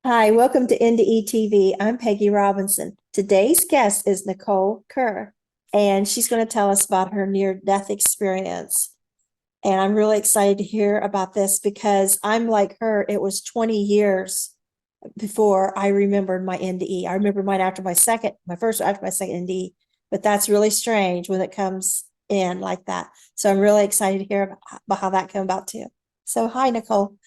Hi, welcome to NDE TV. I'm Peggy Robinson. Today's guest is Nicole Kerr, and she's going to tell us about her near-death experience. And I'm really excited to hear about this because I'm like her. It was 20 years before I remembered my NDE. I remember mine after my first after my second NDE, but that's really strange when it comes in like that. So I'm really excited to hear about how that came about too. So hi, Nicole.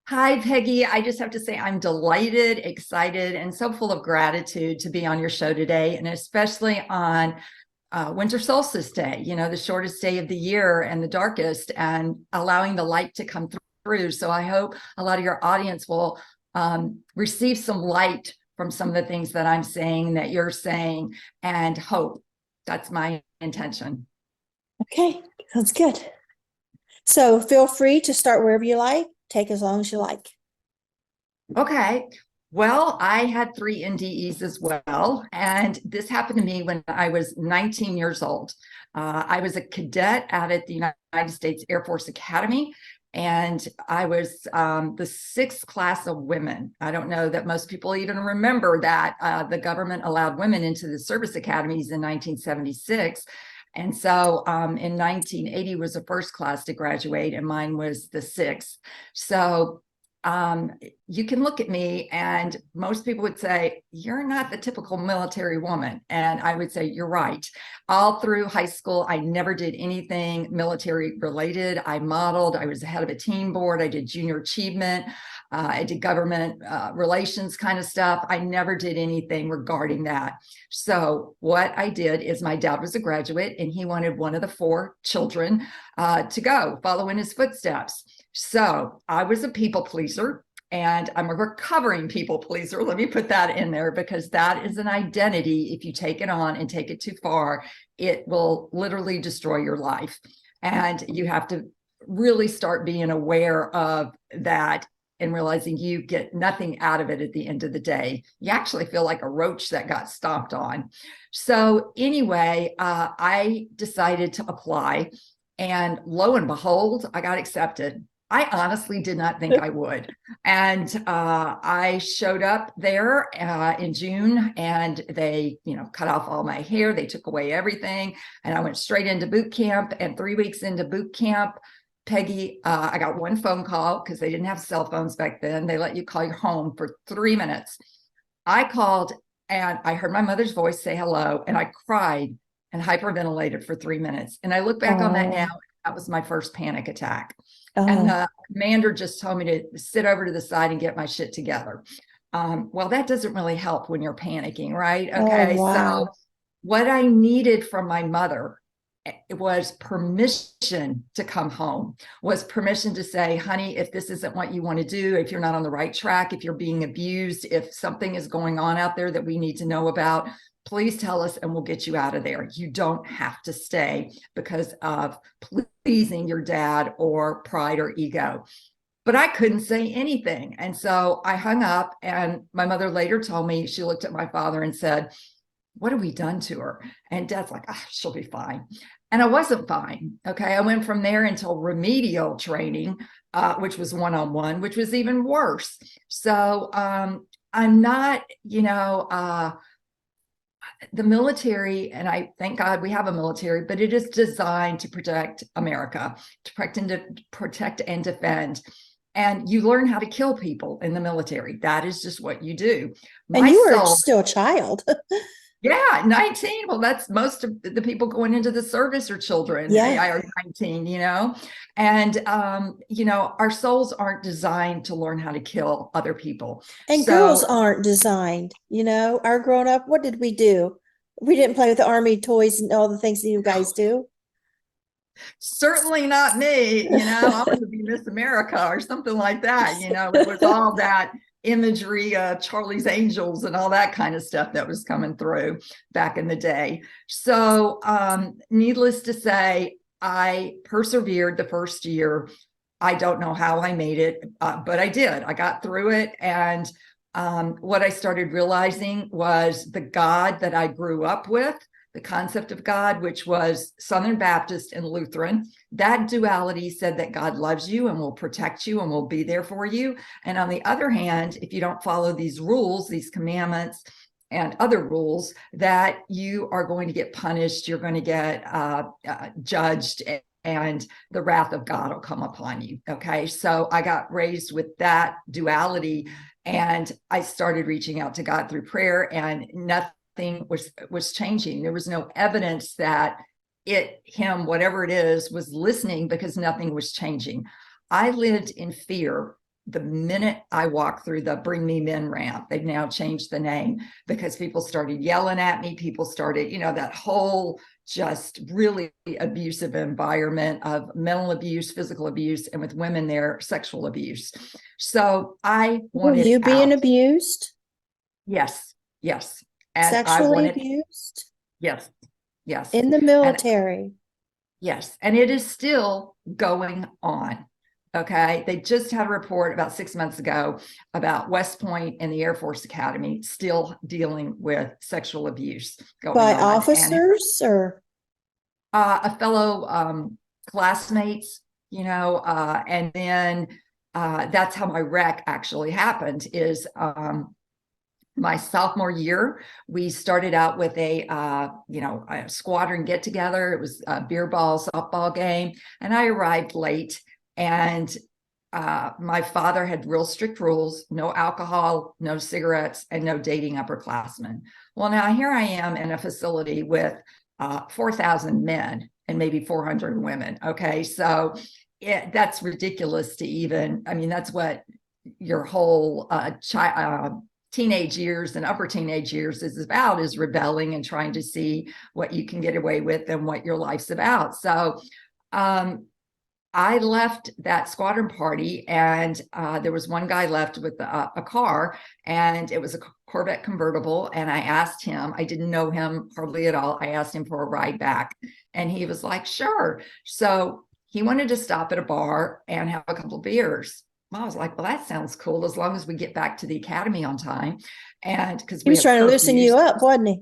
Hi, Peggy. I just have to say I'm delighted, excited, and so full of gratitude to be on your show today, and especially on Winter Solstice Day, the shortest day of the year and the darkest, and allowing the light to come through. So I hope a lot of your audience will receive some light from some of the things that I'm saying, that you're saying, and hope. That's my intention. Okay, sounds good. So feel free to start wherever you like. Take as long as you like. Okay. Well, I had three NDEs as well. And this happened to me when I was 19 years old. I was a cadet out at the United States Air Force Academy. And I was the sixth class of women. I don't know that most people even remember that the government allowed women into the service academies in 1976. And so in 1980 was the first class to graduate, and mine was the sixth. So you can look at me and most people would say, you're not the typical military woman. And I would say, you're right. All through high school, I never did anything military related. I modeled, I was the head of a team board. I did junior achievement. I did government relations kind of stuff. I never did anything regarding that. So what I did is, my dad was a graduate and he wanted one of the four children to go follow in his footsteps. So I was a people pleaser, and I'm a recovering people pleaser. Let me put that in there, because that is an identity. If you take it on and take it too far, it will literally destroy your life. And you have to really start being aware of that and realizing you get nothing out of it at the end of the day. You actually feel like a roach that got stomped on. So anyway, I decided to apply, and lo and behold, I got accepted. I honestly did not think I would. And I showed up there in June, and they, cut off all my hair. They took away everything. And I went straight into boot camp. And 3 weeks into boot camp, Peggy, I got one phone call, because they didn't have cell phones back then. They let you call your home for 3 minutes. I called and I heard my mother's voice say hello, and I cried and hyperventilated for 3 minutes. And I look back on that now, Oh, that was my first panic attack. And oh, the commander just told me to sit over to the side and get my shit together. Well, that doesn't really help when you're panicking, right? oh, Okay, so wow. what I needed from my mother, it was permission to come home, was permission to say, honey, if this isn't what you want to do, if you're not on the right track, if you're being abused, if something is going on out there that we need to know about, please tell us and we'll get you out of there. You don't have to stay because of pleasing your dad or pride or ego. But I couldn't say anything. And so I hung up, and my mother later told me, she looked at my father and said, what have we done to her? And dad's like, she'll be fine. And I wasn't fine. Okay. I went from there until remedial training, which was one-on-one, which was even worse. So I'm not, the military, and I thank God we have a military, but it is designed to protect America, to protect and defend. And you learn how to kill people in the military. That is just what you do. And My you were soul, still a child. yeah, 19. Well, that's most of the people going into the service are children. Yeah. I are 19, and our souls aren't designed to learn how to kill other people. And girls So aren't designed, our growing up, what did we do? We didn't play with the army toys and all the things that you guys do. certainly not me, I want to be Miss America or something like that. It was all that imagery, Charlie's Angels and all that kind of stuff that was coming through back in the day. So needless to say, I persevered the first year. I don't know how I made it, but I did. I got through it. And what I started realizing was the God that I grew up with, the concept of God, which was Southern Baptist and Lutheran. That duality said that God loves you and will protect you and will be there for you. And on the other hand, if you don't follow these rules, these commandments, and other rules, that you are going to get punished, you're going to get judged, and the wrath of God will come upon you. Okay, so I got raised with that duality, and I started reaching out to God through prayer, and nothing was changing. There was no evidence that him, whatever it is, was listening, because nothing was changing. I lived in fear the minute I walked through the Bring Me Men ramp. They've now changed the name, because people started yelling at me. People started, that whole just really abusive environment of mental abuse, physical abuse, and with women there, sexual abuse. So I wanted Were you being out. abused? Yes, yes. And Sexually abused? Yes, yes. In the military? Yes, and it is still going on. Okay, they just had a report about 6 months ago about West Point and the Air Force Academy still dealing with sexual abuse going By on. officers or a fellow classmates, and then that's how my wreck actually happened. Is my sophomore year, we started out with a squadron get together. It was a beer ball softball game, and I arrived late. And my father had real strict rules: no alcohol, no cigarettes, and no dating upperclassmen. Well, now here I am in a facility with 4,000 men and maybe 400 women. Okay, so that's ridiculous to even. I mean, that's what your whole teenage years and upper teenage years is about, is rebelling and trying to see what you can get away with and what your life's about. So I left that squadron party, and there was one guy left with a car, and it was a Corvette convertible. And I asked him, I didn't know him hardly at all. I asked him for a ride back, and he was like, sure. So he wanted to stop at a bar and have a couple of beers. I was like, well, that sounds cool, as long as we get back to the academy on time. And because he was trying to loosen you up, wasn't he?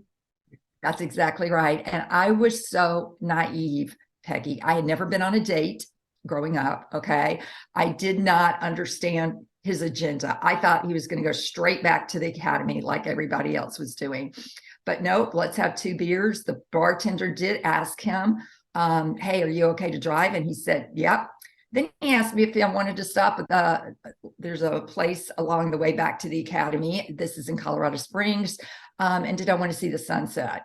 That's exactly right. And I was so naive, Peggy. I had never been on a date growing up. Okay. I did not understand his agenda. I thought he was going to go straight back to the academy like everybody else was doing. But nope, let's have 2 beers. The bartender did ask him, hey, are you okay to drive? And he said, yep. Then he asked me if I wanted to stop at there's a place along the way back to the academy. This is in Colorado Springs. And did I want to see the sunset?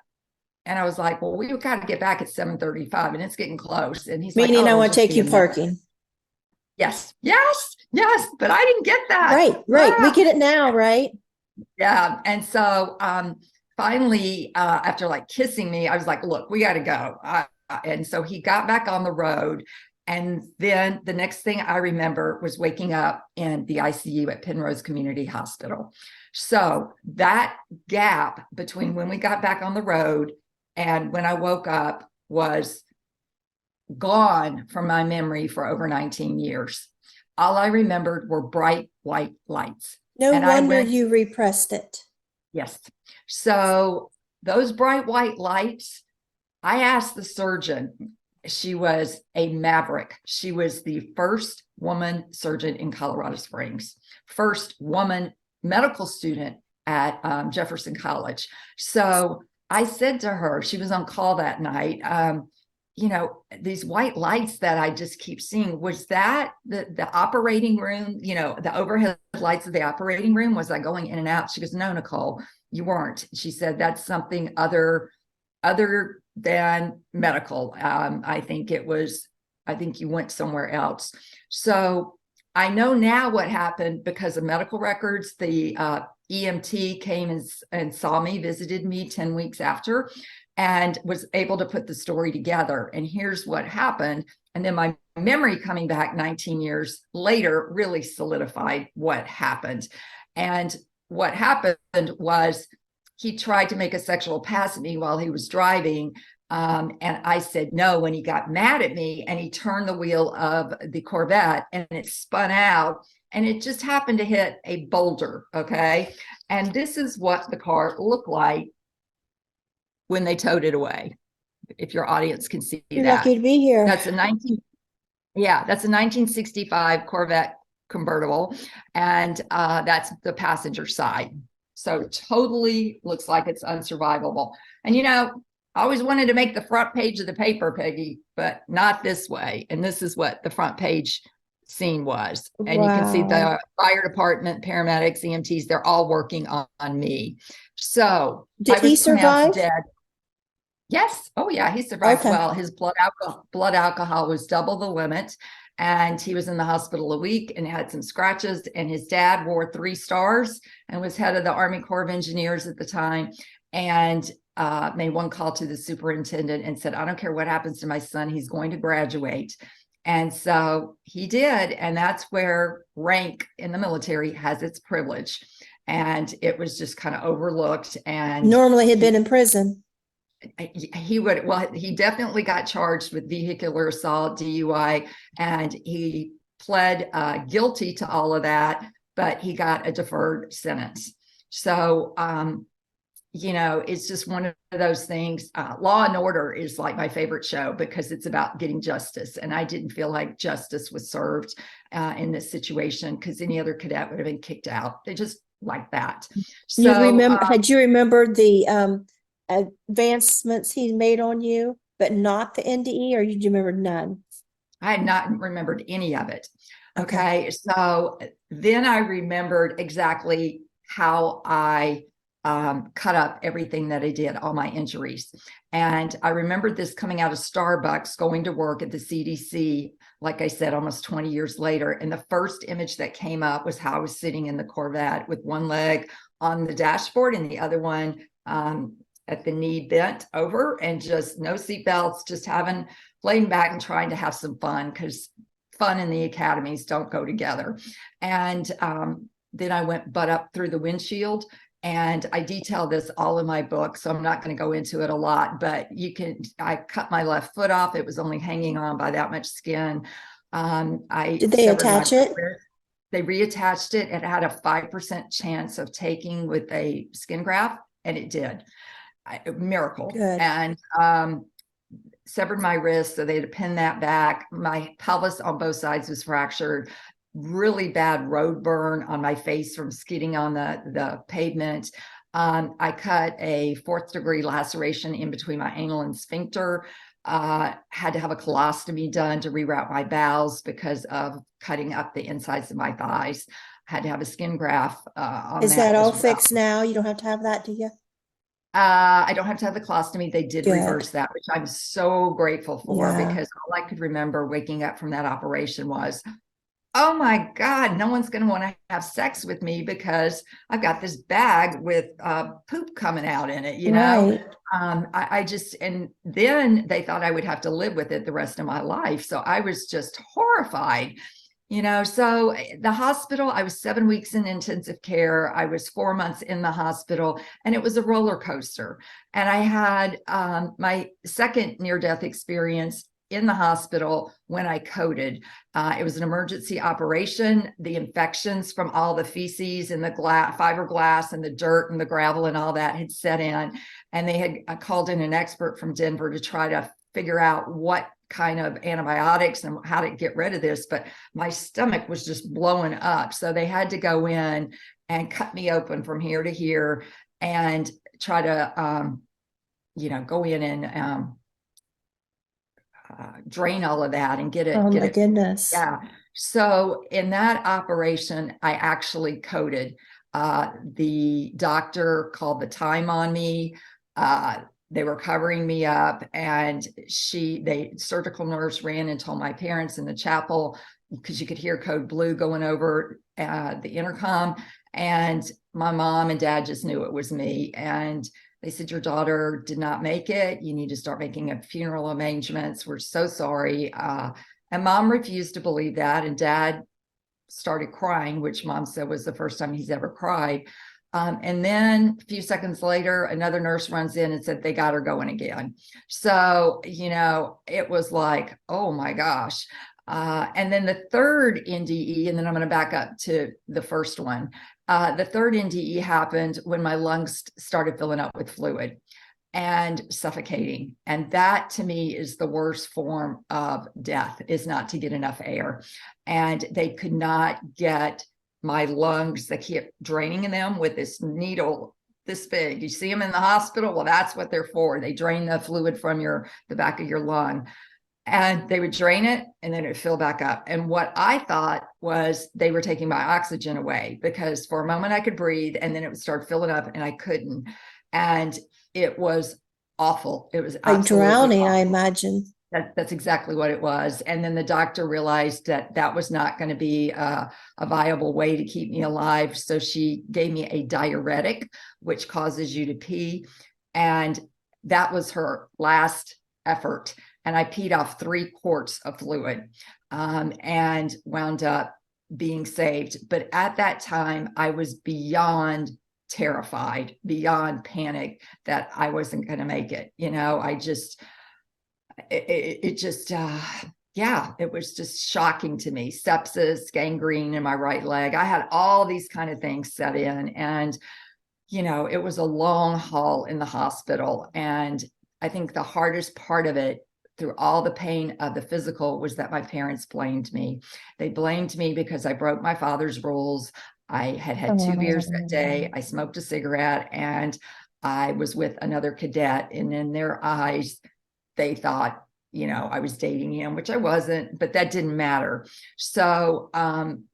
And I was like, well, we got to get back at 7:35 and it's getting close. And he's Meaning, like, I want to take you parking. Yes, yes, yes. But I didn't get that. Right. We get it now, right? Yeah. And so finally, after like kissing me, I was like, look, we got to go. And so he got back on the road. And then the next thing I remember was waking up in the ICU at Penrose Community Hospital. So that gap between when we got back on the road and when I woke up was gone from my memory for over 19 years. All I remembered were bright white lights. No wonder you repressed it. Yes. So those bright white lights, I asked the surgeon. She was a maverick. She was the first woman surgeon in Colorado Springs, first woman medical student at Jefferson College. So I said to her, she was on call that night, these white lights that I just keep seeing, was that the operating room, the overhead lights of the operating room? Was I going in and out? She goes, no, Nicole, you weren't. She said, that's something other than medical. I think you went somewhere else. So I know now what happened because of medical records. The EMT came and saw me, visited me 10 weeks after, and was able to put the story together. And here's what happened. And then my memory coming back 19 years later really solidified what happened. And what happened was he tried to make a sexual pass at me while he was driving. And I said no, and he got mad at me and he turned the wheel of the Corvette and it spun out and it just happened to hit a boulder. Okay. And this is what the car looked like when they towed it away. If your audience can see You're that. lucky to be here. That's a 1965 Corvette convertible, and that's the passenger side. So totally looks like it's unsurvivable. And I always wanted to make the front page of the paper, Peggy, but not this way. And this is what the front page scene was. And you can see the fire department, paramedics, EMTs, they're all working on me. So Did I was he survive? dead. Yes. Oh, yeah. He survived Okay. well. His blood alcohol was double the limit, and he was in the hospital a week and had some scratches. And his dad wore 3 stars and was head of the Army Corps of Engineers at the time, and made one call to the superintendent and said, "I don't care what happens to my son. He's going to graduate." And so he did. And that's where rank in the military has its privilege. And it was just kind of overlooked. And Normally he'd been in prison. He definitely got charged with vehicular assault, DUI, and he pled guilty to all of that, but he got a deferred sentence. So, it's just one of those things. Law and Order is like my favorite show because it's about getting justice. And I didn't feel like justice was served in this situation because any other cadet would have been kicked out. They just like that. So, Had you remembered the advancements he made on you, but not the NDE, or you remember none? I had not remembered any of it. Okay. So then I remembered exactly how I cut up everything that I did, all my injuries. And I remembered this coming out of Starbucks, going to work at the CDC, like I said, almost 20 years later. And the first image that came up was how I was sitting in the Corvette with one leg on the dashboard and the other one at the knee bent over, and just no seatbelts, just laying back and trying to have some fun, because fun and the academies don't go together. And then I went butt up through the windshield, and I detail this all in my book, so I'm not going to go into it a lot, but I cut my left foot off. It was only hanging on by that much skin. Did they attach it? They reattached it. It had a 5% chance of taking with a skin graft, and it did. Miracle. Good. And severed my wrist, so they had to pin that back. My pelvis on both sides was fractured. Really bad road burn on my face from skidding on the pavement. I cut a 4th-degree laceration in between my anal and sphincter. Had to have a colostomy done to reroute my bowels because of cutting up the insides of my thighs. Had to have a skin graft on Is that all fixed now? You don't have to have that, do you? I don't have to have the colostomy. They did Good. reverse that, which I'm so grateful for, Yeah. because all I could remember waking up from that operation was, oh my God, no one's going to want to have sex with me because I've got this bag with poop coming out in it, Right. and then they thought I would have to live with it the rest of my life. So I was just horrified. So the hospital, I was 7 weeks in intensive care. I was 4 months in the hospital, and it was a roller coaster. And I had my second near-death experience in the hospital when I coded. It was an emergency operation. The infections from all the feces and the fiberglass and the dirt and the gravel and all that had set in. And they had called in an expert from Denver to try to figure out what kind of antibiotics and how to get rid of this, but my stomach was just blowing up. So they had to go in and cut me open from here to here and try to, go in and drain all of that and get it. Oh my goodness. Yeah. So in that operation, I actually coded. The doctor called the time on me. They were covering me up, and the surgical nurse ran and told my parents in the chapel, because you could hear code blue going over the intercom. And my mom and dad just knew it was me. And they said, your daughter did not make it. You need to start making funeral arrangements. We're so sorry. And mom refused to believe that. And dad started crying, which mom said was the first time he's ever cried. And then a few seconds later, another nurse runs in and said they got her going again. So, it was like, oh my gosh. And then the third NDE, and then I'm going to back up to the first one. The third NDE happened when my lungs started filling up with fluid. and suffocating. And that to me is the worst form of death, is not to get enough air. And they could not get my lungs. They kept draining them with this needle this big. You see them in the hospital. Well, that's what they're for. They drain the fluid from the back of your lung, and they would drain it and then it would fill back up. And what I thought was they were taking my oxygen away, because for a moment I could breathe and then it would start filling up and I couldn't. And it was awful. It was Like absolutely drowning, I awful. imagine. That's exactly what it was. And then the doctor realized that that was not going to be a viable way to keep me alive. So she gave me a diuretic, which causes you to pee. And that was her last effort. And I peed off 3 quarts of fluid, and wound up being saved. But at that time, I was beyond terrified, beyond panic that I wasn't going to make it. I just, it just, yeah, it was just shocking to me. Sepsis, gangrene in my right leg. I had all these kind of things set in, and, it was a long haul in the hospital. And I think the hardest part of it, through all the pain of the physical, was that my parents blamed me. They blamed me because I broke my father's rules. I had 2 beers that day. I smoked a cigarette, and I was with another cadet. And in their eyes, they thought, I was dating him, which I wasn't, but that didn't matter. So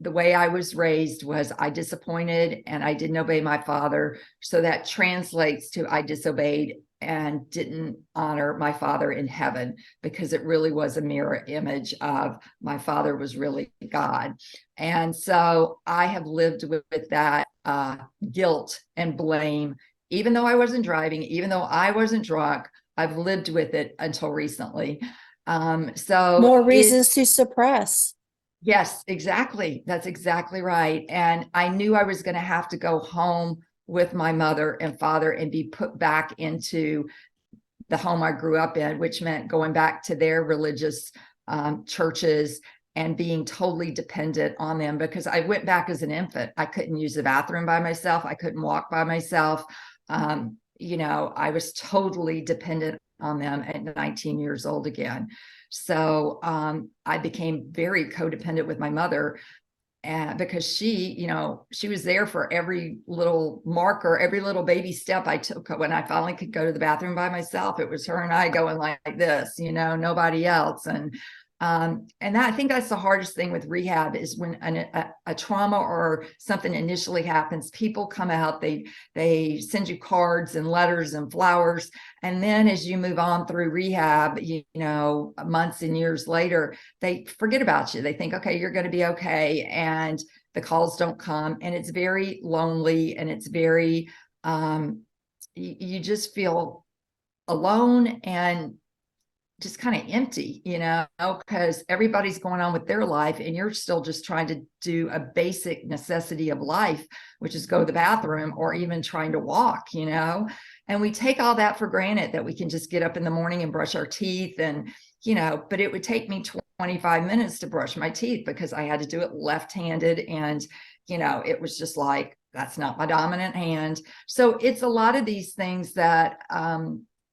the way I was raised was I disappointed and I didn't obey my father. So that translates to I disobeyed and didn't honor my father in heaven, because it really was a mirror image of my father was really God. And so I have lived with that guilt and blame, even though I wasn't driving, even though I wasn't drunk. I've lived with it until recently. So More reasons to suppress. yes, exactly. That's exactly right. And I knew I was going to have to go home with my mother and father and be put back into the home I grew up in, which meant going back to their religious churches and being totally dependent on them, because I went back as an infant. I couldn't use the bathroom by myself. I couldn't walk by myself. I was totally dependent on them at 19 years old again. So I became very codependent with my mother, and because she was there for every little marker, every little baby step I took. When I finally could go to the bathroom by myself, it was her and I going like this, nobody else. And I think that's the hardest thing with rehab, is when a trauma or something initially happens, people come out, they send you cards and letters and flowers. And then as you move on through rehab, months and years later, they forget about you. They think, okay, you're going to be okay. And the calls don't come, and it's very lonely, and it's very, you just feel alone and just kind of empty, because everybody's going on with their life and you're still just trying to do a basic necessity of life, which is go to the bathroom or even trying to walk, and we take all that for granted, that we can just get up in the morning and brush our teeth. And, but it would take me 25 minutes to brush my teeth because I had to do it left-handed. And, it was just like, that's not my dominant hand. So it's a lot of these things that,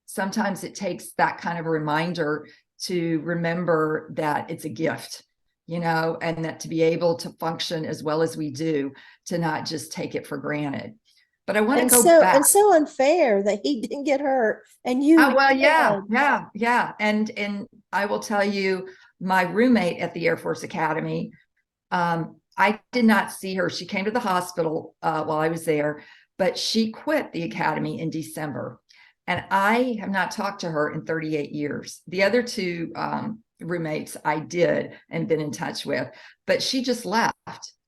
sometimes it takes that kind of a reminder to remember that it's a gift, and that to be able to function as well as we do, to not just take it for granted. But I want to go back. And so unfair that he didn't get hurt and you Well, did. yeah. And I will tell you, my roommate at the Air Force Academy, I did not see her. She came to the hospital while I was there, but she quit the academy in December. And I have not talked to her in 38 years. The other 2 roommates I did and been in touch with, but she just left.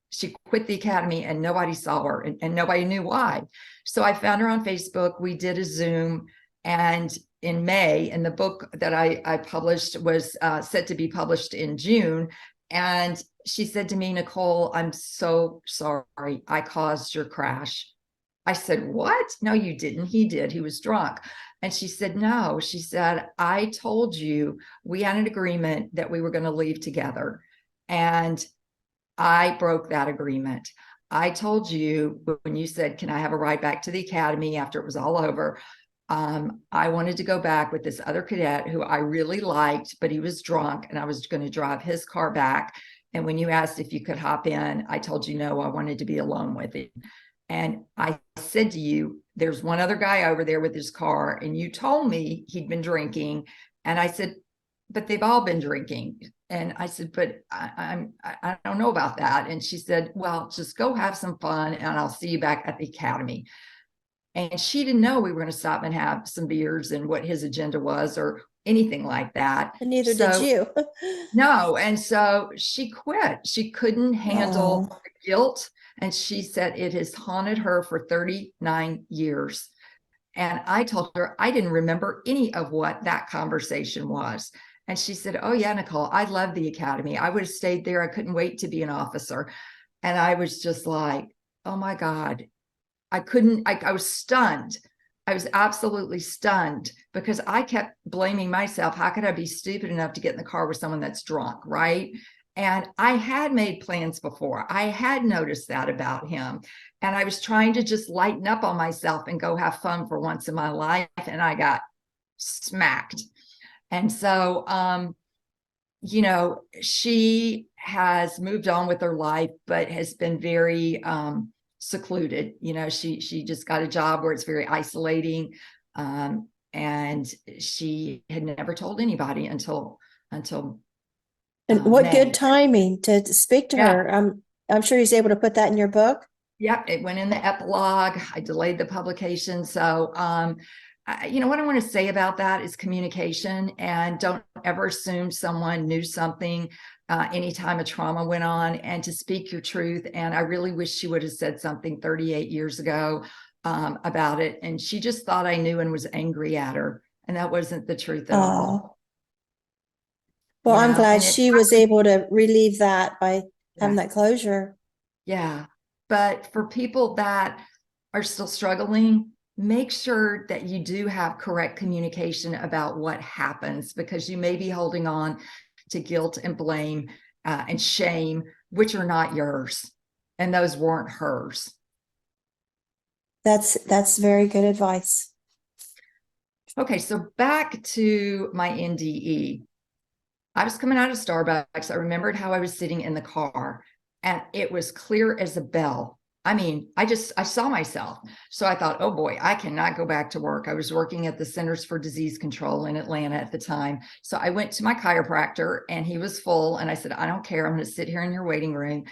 She quit the academy and nobody saw her, and nobody knew why. So I found her on Facebook. We did a Zoom, and in May, and the book that I published was set to be published in June. And she said to me, Nicole, I'm so sorry I caused your crash. I said, what? No, you didn't. He did. He was drunk. And she said, no. She said, I told you we had an agreement that we were going to leave together. And I broke that agreement. I told you when you said, can I have a ride back to the academy after it was all over? I wanted to go back with this other cadet who I really liked, but he was drunk, and I was going to drive his car back. And when you asked if you could hop in, I told you no, I wanted to be alone with him. And I said to you, there's one other guy over there with his car, and you told me he'd been drinking. And I said, but they've all been drinking. And I said, but I don't know about that. And she said, well, just go have some fun, and I'll see you back at the academy. And she didn't know we were going to stop and have some beers and what his agenda was or anything like that. And neither did you. No. And so she quit. She couldn't handle the guilt. And she said it has haunted her for 39 years. And I told her I didn't remember any of what that conversation was. And she said, oh, yeah, Nicole, I love the academy. I would have stayed there. I couldn't wait to be an officer. And I was just like, oh, my God. I was stunned. I was absolutely stunned because I kept blaming myself. How could I be stupid enough to get in the car with someone that's drunk, right? And I had made plans before. I had noticed that about him. And I was trying to just lighten up on myself and go have fun for once in my life. And I got smacked. And so, she has moved on with her life, but has been very, secluded. She just got a job where it's very isolating, and she had never told anybody until And what May. good timing to speak to Yeah. her. I'm sure he's able to put that in your book. Yep, it went in the epilogue. I delayed the publication. So, what I want to say about that is communication, and don't ever assume someone knew something anytime a trauma went on, and to speak your truth. And I really wish she would have said something 38 years ago about it. And she just thought I knew and was angry at her. And that wasn't the truth at all. Well, I'm glad she was able to relieve that by having that closure. Yeah. But for people that are still struggling, make sure that you do have correct communication about what happens, because you may be holding on to guilt and blame and shame, which are not yours. And those weren't hers. That's very good advice. Okay, so back to my NDE. I was coming out of Starbucks. I remembered how I was sitting in the car, and it was clear as a bell. I mean, I saw myself. So I thought, oh boy, I cannot go back to work. I was working at the Centers for Disease Control in Atlanta at the time. So I went to my chiropractor, and he was full. And I said, I don't care. I'm going to sit here in your waiting room,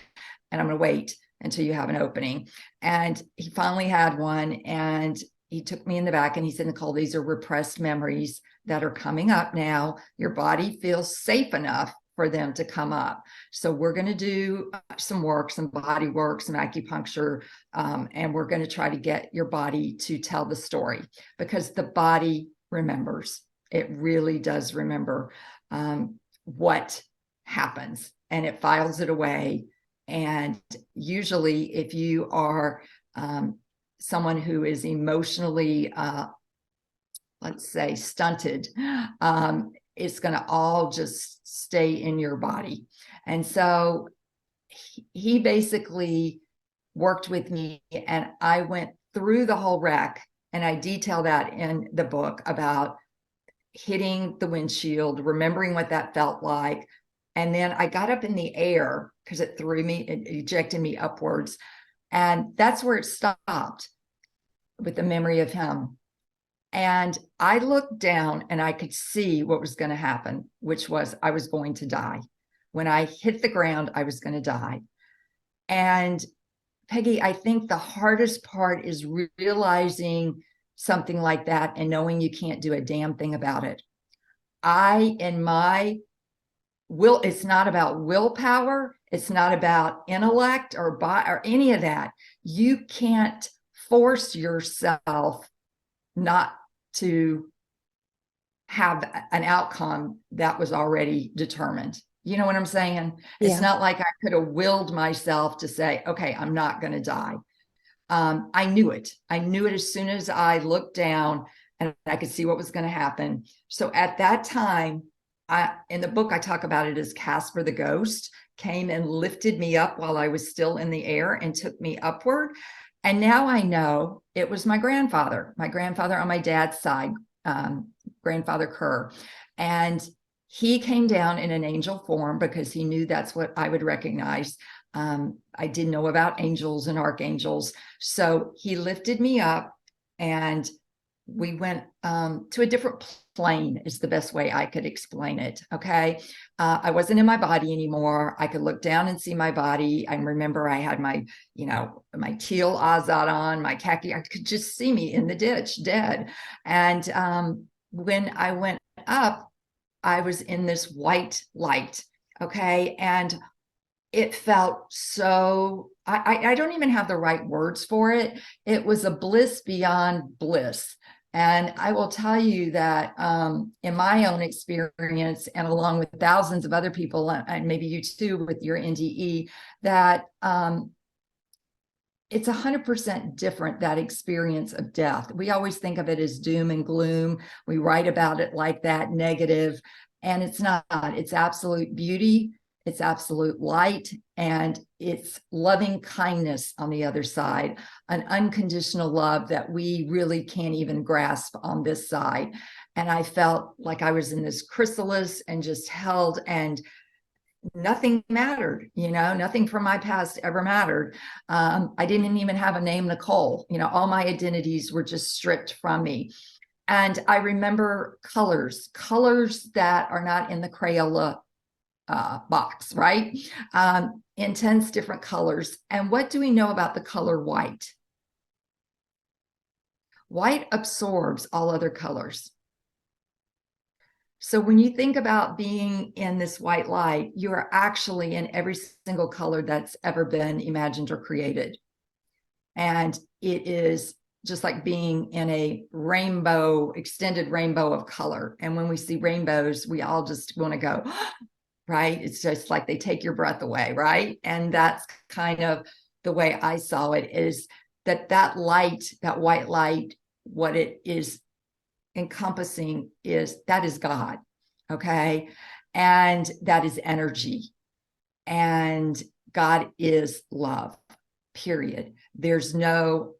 and I'm going to wait until you have an opening. And he finally had one, and he took me in the back, and he said, Nicole, these are repressed memories that are coming up now. Your body feels safe enough for them to come up. So we're going to do some work, some body work, some acupuncture, and we're going to try to get your body to tell the story, because the body remembers. It really does remember what happens, and it files it away. And usually if you are someone who is emotionally, let's say, stunted, it's going to all just stay in your body. And so he basically worked with me, and I went through the whole wreck, and I detail that in the book about hitting the windshield, remembering what that felt like. And then I got up in the air because it threw me, it ejected me upwards. And that's where it stopped, with the memory of him. And I looked down, and I could see what was going to happen, which was I was going to die. When I hit the ground, I was going to die. And Peggy, I think the hardest part is realizing something like that and knowing you can't do a damn thing about it. In my will, it's not about willpower. It's not about intellect or any of that. You can't force yourself not to have an outcome that was already determined. You know what I'm saying? Yeah. It's not like I could have willed myself to say, okay, I'm not going to die. I knew it. I knew it as soon as I looked down and I could see what was going to happen. So at that time, in the book, I talk about it as Casper the Ghost came and lifted me up while I was still in the air and took me upward. And now I know it was my grandfather on my dad's side, grandfather Kerr. And he came down in an angel form because he knew that's what I would recognize. I didn't know about angels and archangels. So he lifted me up and we went to a different plane is the best way I could explain it. Okay. I wasn't in my body anymore. I could look down and see my body. I remember I had my, my teal Azad on, my khaki. I could just see me in the ditch dead. And when I went up, I was in this white light. Okay. And it felt so, I don't even have the right words for it. It was a bliss beyond bliss. And I will tell you that in my own experience, and along with thousands of other people, and maybe you too with your NDE, that it's 100% different, that experience of death. We always think of it as doom and gloom. We write about it like that, negative, and it's not. It's absolute beauty. It's absolute light, and it's loving kindness on the other side, an unconditional love that we really can't even grasp on this side. And I felt like I was in this chrysalis and just held, and nothing mattered, nothing from my past ever mattered. I didn't even have a name, Nicole. All my identities were just stripped from me. And I remember colors that are not in the Crayola box, right? Intense different colors. And what do we know about the color white? White absorbs all other colors. So when you think about being in this white light, you are actually in every single color that's ever been imagined or created. And it is just like being in a rainbow, extended rainbow of color. And when we see rainbows, we all just want to go, right? It's just like they take your breath away, right? And that's kind of the way I saw it, is that light, that white light, what it is encompassing is God, okay? And that is energy. And God is love, period. There's no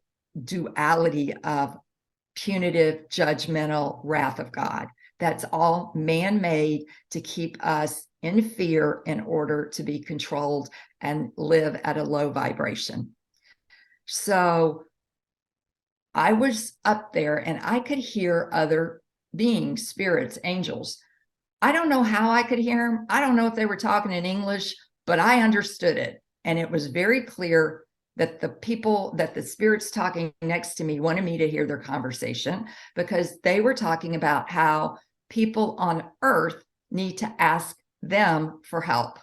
duality of punitive, judgmental wrath of God. That's all man-made to keep us in fear in order to be controlled and live at a low vibration. So I was up there and I could hear other beings, spirits, angels. I don't know how I could hear them. I don't know if they were talking in English, but I understood it. And it was very clear that the spirits talking next to me wanted me to hear their conversation, because they were talking about how people on Earth need to ask them for help.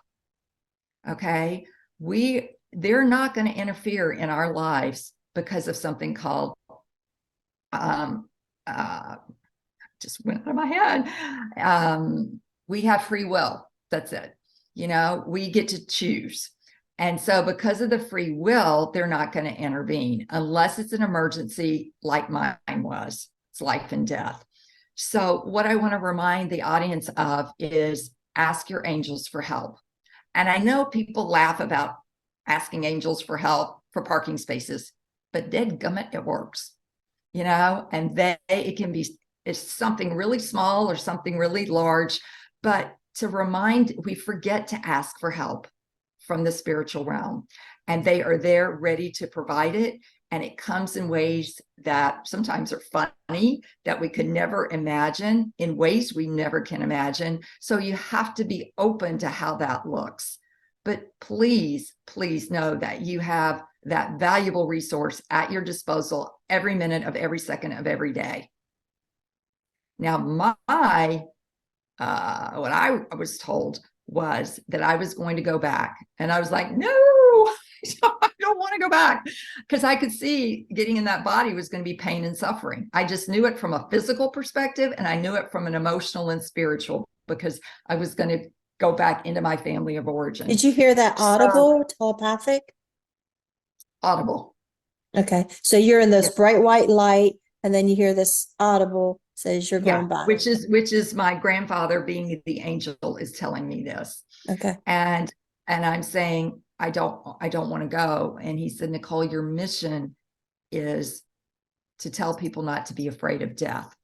Okay. They're not going to interfere in our lives because of something called, just went out of my head. We have free will. That's it. We get to choose. And so because of the free will, they're not going to intervene unless it's an emergency like mine was. It's life and death. So what I want to remind the audience of is ask your angels for help. And I know people laugh about asking angels for help for parking spaces, but dadgummit, it works, and it can be, it's something really small or something really large, but we forget to ask for help from the spiritual realm, and they are there ready to provide it. And it comes in ways that sometimes are funny, that we could never imagine, in ways we never can imagine. So you have to be open to how that looks. But please, please know that you have that valuable resource at your disposal every minute of every second of every day. Now, what I was told was that I was going to go back. And I was like, no, I don't want to go back, because I could see getting in that body was going to be pain and suffering. I just knew it from a physical perspective, and I knew it from an emotional and spiritual, because I was going to go back into my family of origin. Did you hear that audible, telepathic? Audible. Okay. So you're in this bright white light, and then you hear this audible says you're going back. Which is my grandfather, being the angel, is telling me this. Okay. And I'm saying, I don't want to go. And he said, Nicole, your mission is to tell people not to be afraid of death.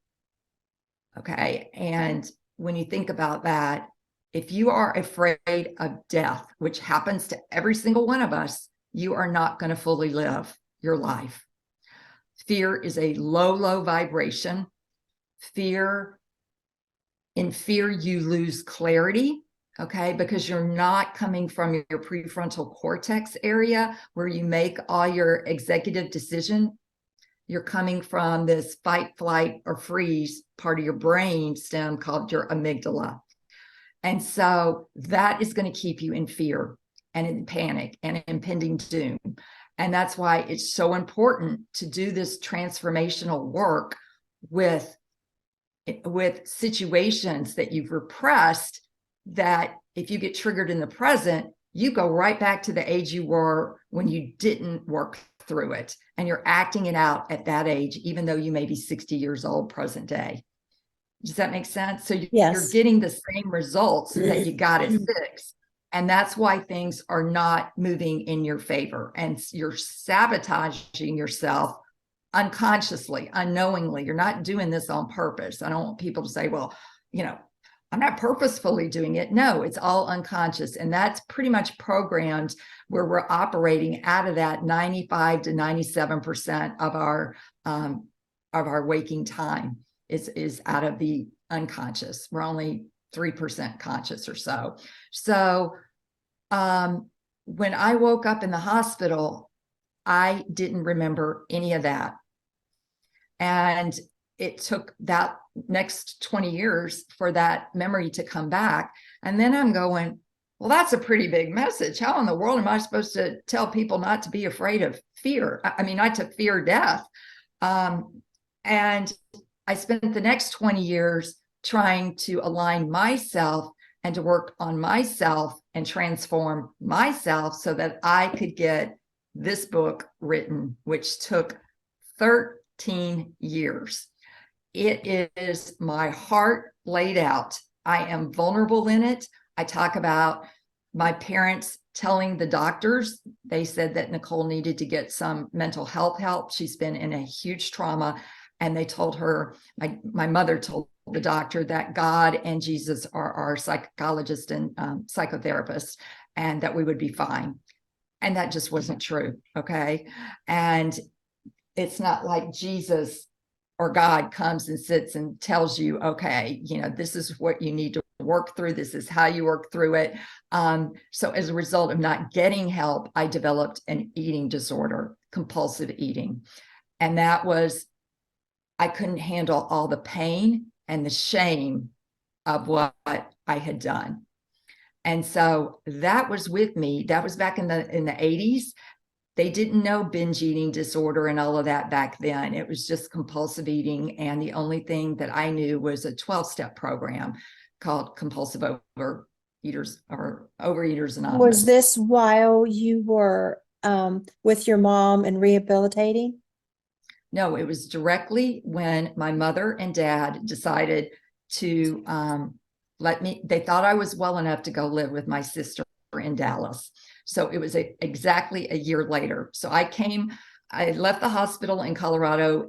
Okay. And when you think about that, if you are afraid of death, which happens to every single one of us, you are not going to fully live your life. Fear is a low, low vibration. In fear, you lose clarity, okay, because you're not coming from your prefrontal cortex area where you make all your executive decision. You're coming from this fight, flight, or freeze part of your brain stem called your amygdala. And so that is going to keep you in fear and in panic and impending doom. And that's why it's so important to do this transformational work with situations that you've repressed, that if you get triggered in the present, you go right back to the age you were when you didn't work through it. And you're acting it out at that age, even though you may be 60 years old present day. Does that make sense? So you're Yes. getting the same results that you got at 6. And that's why things are not moving in your favor. And you're sabotaging yourself unconsciously, unknowingly. You're not doing this on purpose. I don't want people to say, well, I'm not purposefully doing it. No, it's all unconscious. And that's pretty much programmed where we're operating out of that 95 to 97% of our waking time is out of the unconscious. We're only 3% conscious or so. So when I woke up in the hospital, I didn't remember any of that. And it took that next 20 years for that memory to come back. And then I'm going, well, that's a pretty big message. How in the world am I supposed to tell people not to be afraid of fear? I mean, not to fear death. And I spent the next 20 years trying to align myself and to work on myself and transform myself so that I could get this book written, which took 13 years. It is my heart laid out. I am vulnerable in it. I talk about my parents telling the doctors, they said that Nicole needed to get some mental health help. She's been in a huge trauma. And they told her, my mother told the doctor that God and Jesus are our psychologist and psychotherapist, and that we would be fine. And that just wasn't true. Okay. And it's not like Jesus or God comes and sits and tells you, okay, this is what you need to work through. This is how you work through it. So as a result of not getting help, I developed an eating disorder, compulsive eating. And that was, I couldn't handle all the pain and the shame of what I had done. And so that was with me. That was back in the 80s. They didn't know binge eating disorder and all of that back then. It was just compulsive eating. And the only thing that I knew was a 12-step program called Compulsive Overeaters or Overeaters Anonymous. Was this while you were with your mom and rehabilitating? No, it was directly when my mother and dad decided to they thought I was well enough to go live with my sister in Dallas. So it was exactly a year later. So I left the hospital in Colorado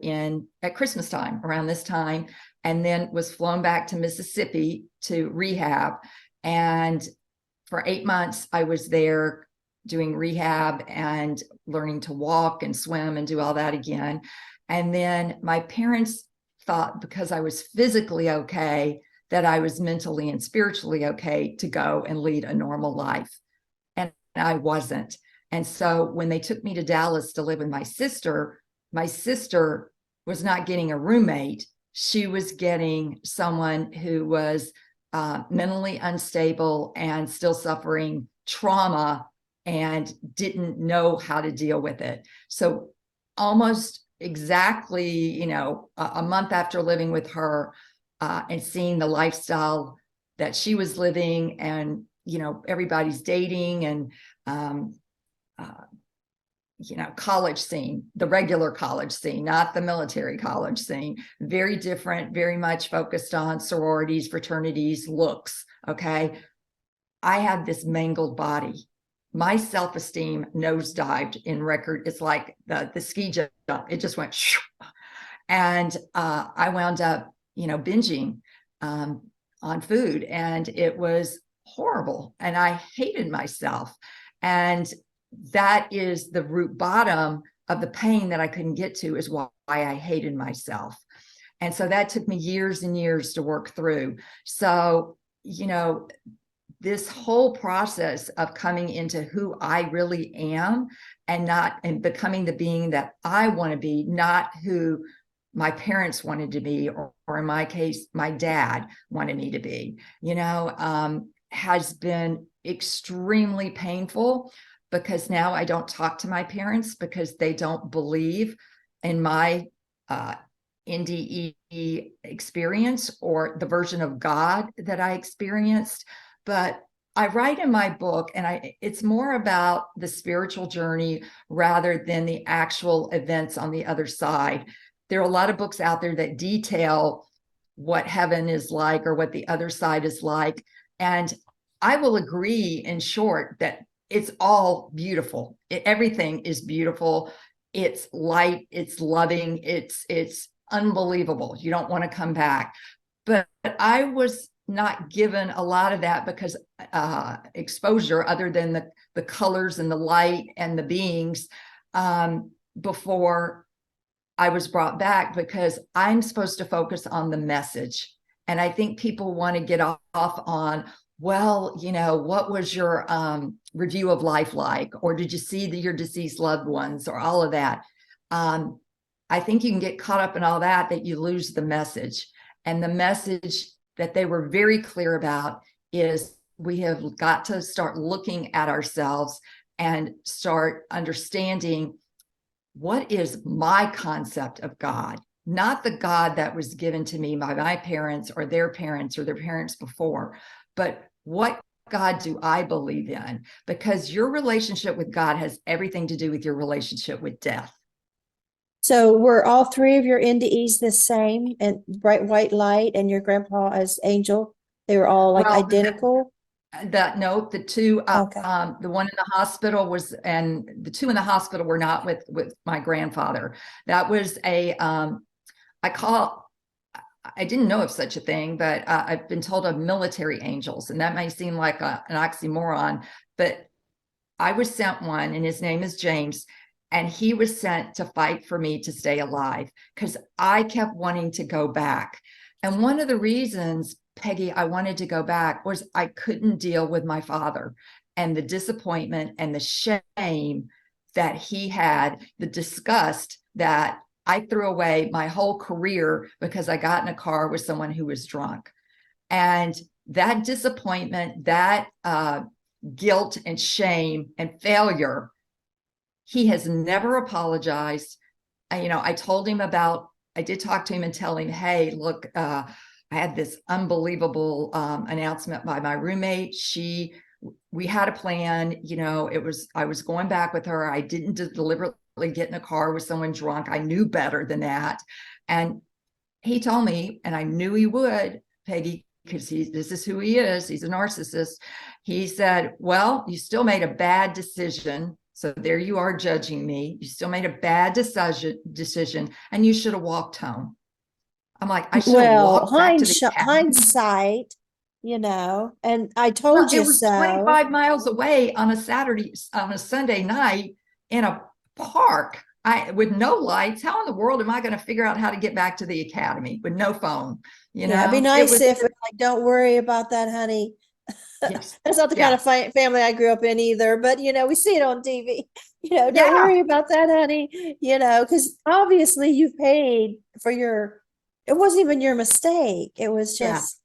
at Christmas time, around this time, and then was flown back to Mississippi to rehab. And for 8 months, I was there doing rehab and learning to walk and swim and do all that again. And then my parents thought because I was physically okay, that I was mentally and spiritually okay to go and lead a normal life. And I wasn't. And so when they took me to Dallas to live with my sister was not getting a roommate. She was getting someone who was mentally unstable and still suffering trauma and didn't know how to deal with it. So almost exactly, a month after living with her and seeing the lifestyle that she was living, and, everybody's dating and, college scene, the regular college scene, not the military college scene, very different, very much focused on sororities, fraternities, looks. Okay. I had this mangled body my self-esteem nosedived in record. It's like the ski jump. It just went shoo. And I wound up, binging on food, and it was horrible. And I hated myself. And that is the root bottom of the pain that I couldn't get to, is why I hated myself. And so that took me years and years to work through. So, this whole process of coming into who I really am and becoming the being that I want to be, not who my parents wanted to be, or in my case, my dad wanted me to be, has been extremely painful, because now I don't talk to my parents because they don't believe in my NDE experience or the version of God that I experienced. But I write in my book, and it's more about the spiritual journey rather than the actual events on the other side. There are a lot of books out there that detail what heaven is like or what the other side is like. And I will agree, in short, that it's all beautiful. Everything is beautiful. It's light, it's loving, it's unbelievable. You don't want to come back. But I was not given a lot of that because exposure, other than the colors and the light and the beings, before I was brought back, because I'm supposed to focus on the message. And I think people want to get off on, well, what was your review of life like? Or did you see your deceased loved ones, or all of that? I think you can get caught up in all that you lose the message. And the message that they were very clear about is, we have got to start looking at ourselves and start understanding, what is my concept of God? Not the God that was given to me by my parents or their parents or their parents before, but what God do I believe in? Because your relationship with God has everything to do with your relationship with death. So were all three of your NDEs the same, and bright white light, and your grandpa as Angel? They were all like identical? No, the two, Okay. the one in the hospital and the two in the hospital were not with my grandfather. That was I didn't know of such a thing, but I've been told of military angels, and that may seem like an oxymoron, but I was sent one, and his name is James, and he was sent to fight for me to stay alive, because I kept wanting to go back. And one of the reasons, Peggy, I wanted to go back was I couldn't deal with my father and the disappointment and the shame that he had, the disgust that I threw away my whole career because I got in a car with someone who was drunk. And that disappointment, that guilt and shame and failure, he has never apologized. I told him I did talk to him and tell him, hey, look, I had this unbelievable announcement by my roommate. We had a plan, I was going back with her. I didn't deliberately get in a car with someone drunk. I knew better than that. And he told me, and I knew he would, Peggy, because this is who he is. He's a narcissist. He said, well, you still made a bad decision. So there you are judging me. You still made a bad decision, and you should have walked home. I'm like, I should have walked back to the cabin. Hindsight, and I told Well, you it was so. 25 miles away on a Sunday night in a park, with no lights. How in the world am I going to figure out how to get back to the academy with no phone? Yeah, it'd be nice if like, don't worry about that, honey. Yes. That's not the kind of family I grew up in either, but we see it on TV. Don't worry about that, honey. Because obviously you paid for it wasn't even your mistake. It was just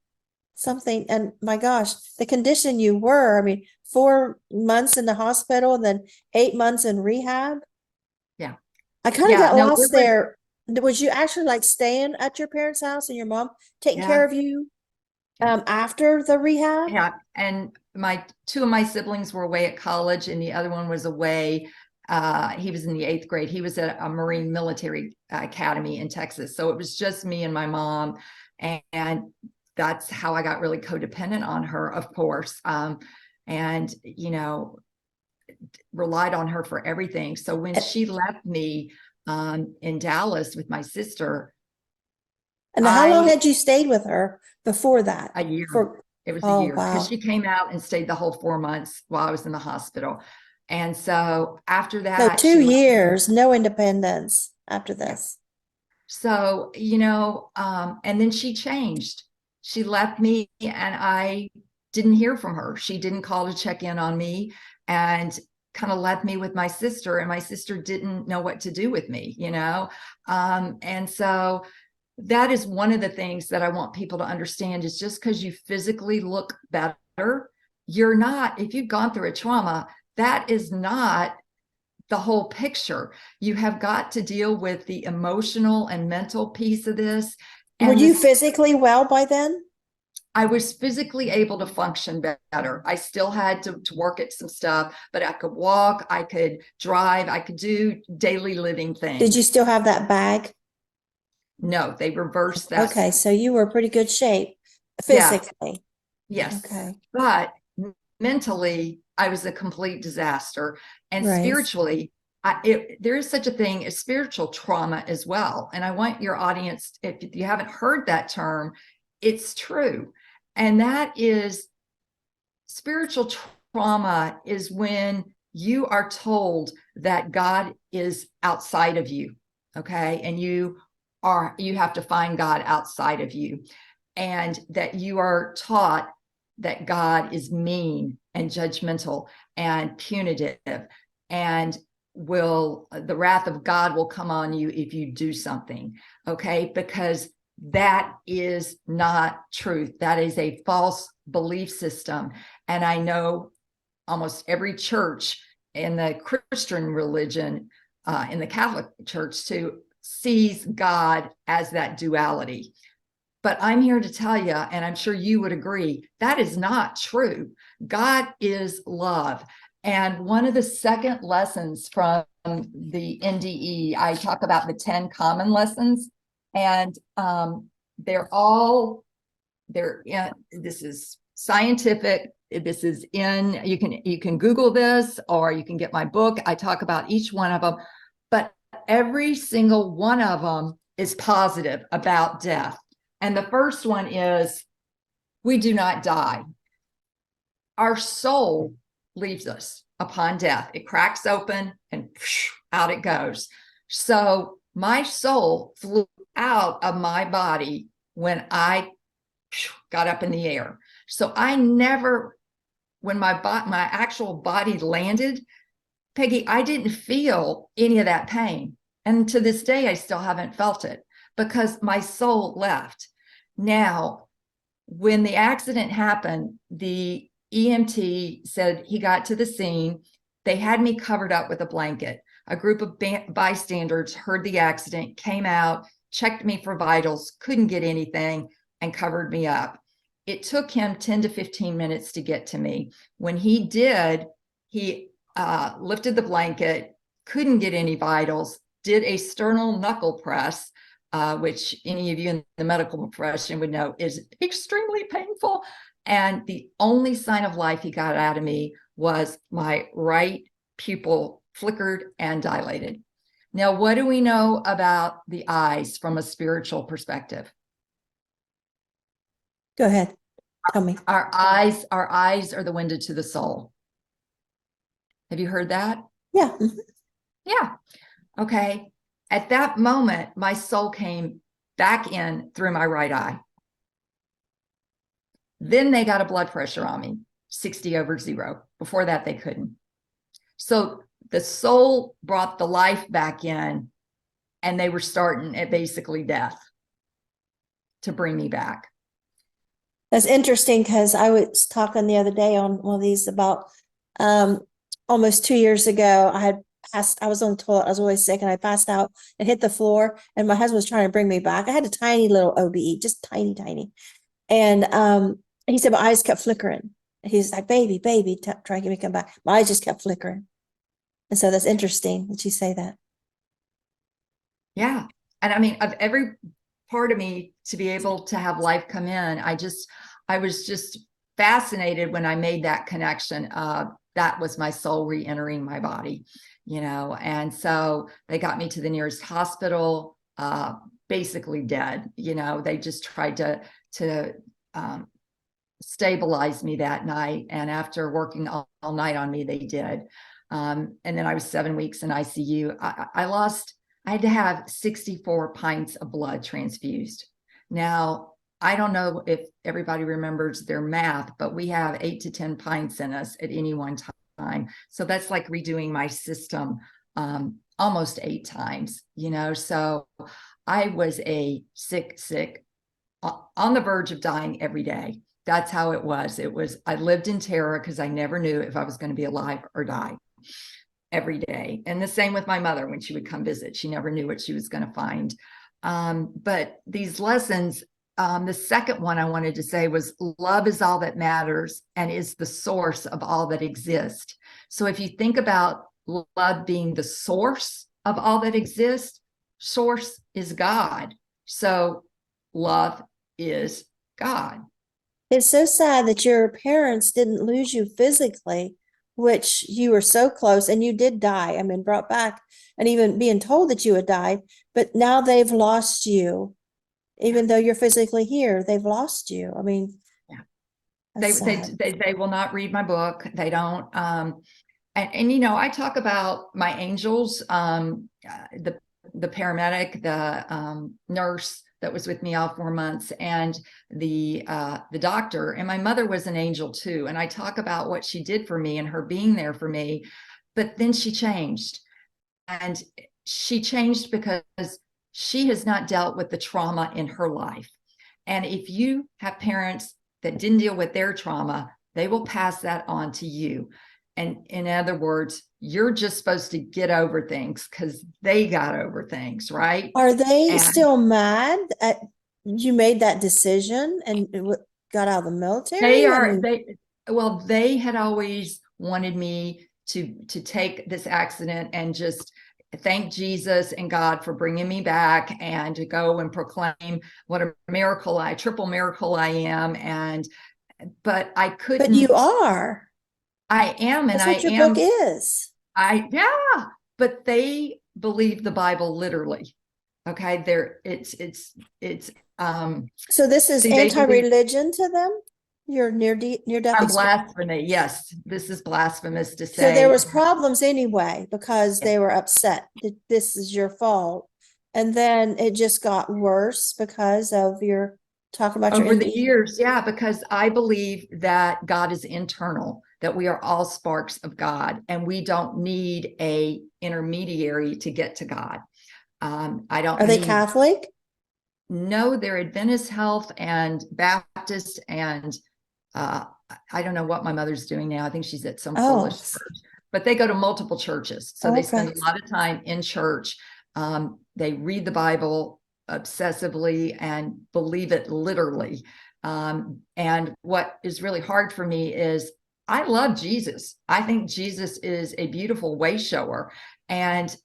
something. And my gosh, the condition you were, 4 months in the hospital and then 8 months in rehab. Yeah. I kind of got lost there. Was you actually like staying at your parents' house and your mom taking care of you after the rehab? Yeah. And two of my siblings were away at college, and the other one was away. He was in the 8th grade. He was at a Marine military academy in Texas. So it was just me and my mom. And that's how I got really codependent on her, of course. And, relied on her for everything. So when she left me in Dallas with my sister, And how long had you stayed with her before that? A year. It was a Oh, year because wow. she came out and stayed the whole 4 months while I was in the hospital. And so after So that, 2 years, no independence after Yeah. this. So, and then she changed. She left me and I didn't hear from her. She didn't call to check in on me and kind of left me with my sister, and my sister didn't know what to do with me, and so that is one of the things that I want people to understand is just because you physically look better, you're not, if you've gone through a trauma, that is not the whole picture. You have got to deal with the emotional and mental piece of this. Were And you physically well by then? I was physically able to function better. I still had to work at some stuff, but I could walk, I could drive, I could do daily living things. Did you still have that bag? No, they reversed that. Okay, so you were in pretty good shape physically. Yes. Okay. But mentally, I was a complete disaster. And Right. spiritually, there is such a thing as spiritual trauma as well. And I want your audience, if you haven't heard that term, it's true. And that is spiritual trauma is when you are told that God is outside of you, okay? And you have to find God outside of you, and that you are taught that God is mean and judgmental and punitive, and the wrath of God will come on you if you do something, okay? Because that is not truth. That is a false belief system. And I know almost every church in the Christian religion, in the Catholic Church too, sees God as that duality. But I'm here to tell you, and I'm sure you would agree, that is not true. God is love. And one of the second lessons from the NDE, I talk about the 10 common lessons, and this is scientific. This is you can Google this, or you can get my book. I talk about each one of them, but every single one of them is positive about death. And the first one is, we do not die. Our soul leaves us upon death. It cracks open and out it goes. So my soul flew out of my body when I got up in the air. So I never, when my actual body landed, Peggy, I didn't feel any of that pain. And to this day, I still haven't felt it because my soul left. Now, when the accident happened, the EMT said he got to the scene. They had me covered up with a blanket. A group of bystanders heard the accident, came out, checked me for vitals, couldn't get anything, and covered me up. It took him 10 to 15 minutes to get to me. When he did, he lifted the blanket, couldn't get any vitals, did a sternal knuckle press, which any of you in the medical profession would know is extremely painful. And the only sign of life he got out of me was my right pupil flickered and dilated. Now, what do we know about the eyes from a spiritual perspective? Go ahead. Tell me. Our eyes are the window to the soul. Have you heard that? Yeah. Yeah. Okay. At that moment, my soul came back in through my right eye. Then they got a blood pressure on me, 60/0. Before that, they couldn't. So the soul brought the life back in, and they were starting at basically death to bring me back. That's interesting because I was talking the other day on one of these about almost 2 years ago. I was on the toilet, I was really sick, and I passed out and hit the floor, and my husband was trying to bring me back. I had a tiny little OBE, just tiny. And he said my eyes kept flickering. He's like, baby, try to get me to come back. My eyes just kept flickering. And so that's interesting that you say that. Yeah. And I mean, of every part of me to be able to have life come in, I was just fascinated when I made that connection. that was my soul re-entering my body, and so they got me to the nearest hospital, basically dead. They just tried to stabilize me that night. And after working all night on me, they did. And then I was 7 weeks in ICU. I had to have 64 pints of blood transfused. Now, I don't know if everybody remembers their math, but we have 8 to 10 pints in us at any one time. So that's like redoing my system almost 8 times, So I was a sick, on the verge of dying every day. That's how it was. I lived in terror because I never knew if I was going to be alive or die every day. And the same with my mother when she would come visit. She never knew what she was going to find. But these lessons, the second one I wanted to say was love is all that matters and is the source of all that exists. So if you think about love being the source of all that exists, source is God. So love is God. It's so sad that your parents didn't lose you physically, which you were so close, and you did die. I mean, brought back, and even being told that you had died, but now they've lost you. Even though you're physically here, they've lost you. I mean, yeah, that's sad. they will not read my book. They don't. And I talk about my angels, the paramedic, the nurse that was with me all 4 months, and the doctor. And my mother was an angel too. And I talk about what she did for me and her being there for me. But then she changed, and she changed because she has not dealt with the trauma in her life. And if you have parents that didn't deal with their trauma, they will pass that on to you. And in other words, you're just supposed to get over things because they got over things, right? Are they still mad at you made that decision and got out of the military? They had always wanted me to take this accident and just thank Jesus and God for bringing me back and to go and proclaim what a triple miracle I am. But I couldn't. But you are. I am, and That's what your book is. But they believe the Bible literally. Okay, so this is anti-religion to them. You're near-death experience. Blasphemy. Yes, this is blasphemous to say. So there was problems anyway because they were upset that this is your fault, and then it just got worse because of your talking about over your the years. Yeah, because I believe that God is internal, that we are all sparks of God, and we don't need a intermediary to get to God. I don't. Are they Catholic? No, they're Adventist Health and Baptist, and I don't know what my mother's doing now. I think she's at some Polish church, but they go to multiple churches, so they spend a lot of time in church. They read the Bible obsessively and believe it literally. And what is really hard for me is I love Jesus. I think Jesus is a beautiful way shower. And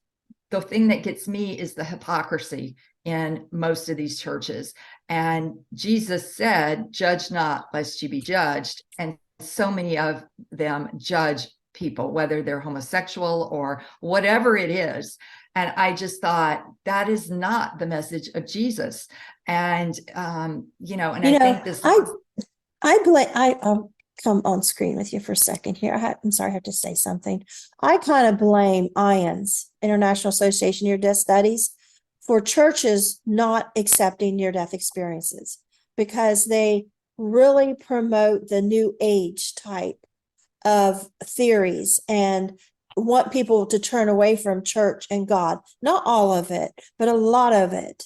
the thing that gets me is the hypocrisy in most of these churches. And Jesus said, judge not lest you be judged. And so many of them judge people, whether they're homosexual or whatever it is. And I just thought that is not the message of Jesus. And, I think this. I'll come on screen with you for a second here. I'm sorry, I have to say something. I kind of blame IANS, International Association of Near-Death Studies, for churches not accepting near-death experiences because they really promote the new age type of theories and want people to turn away from church and God. Not all of it, but a lot of it.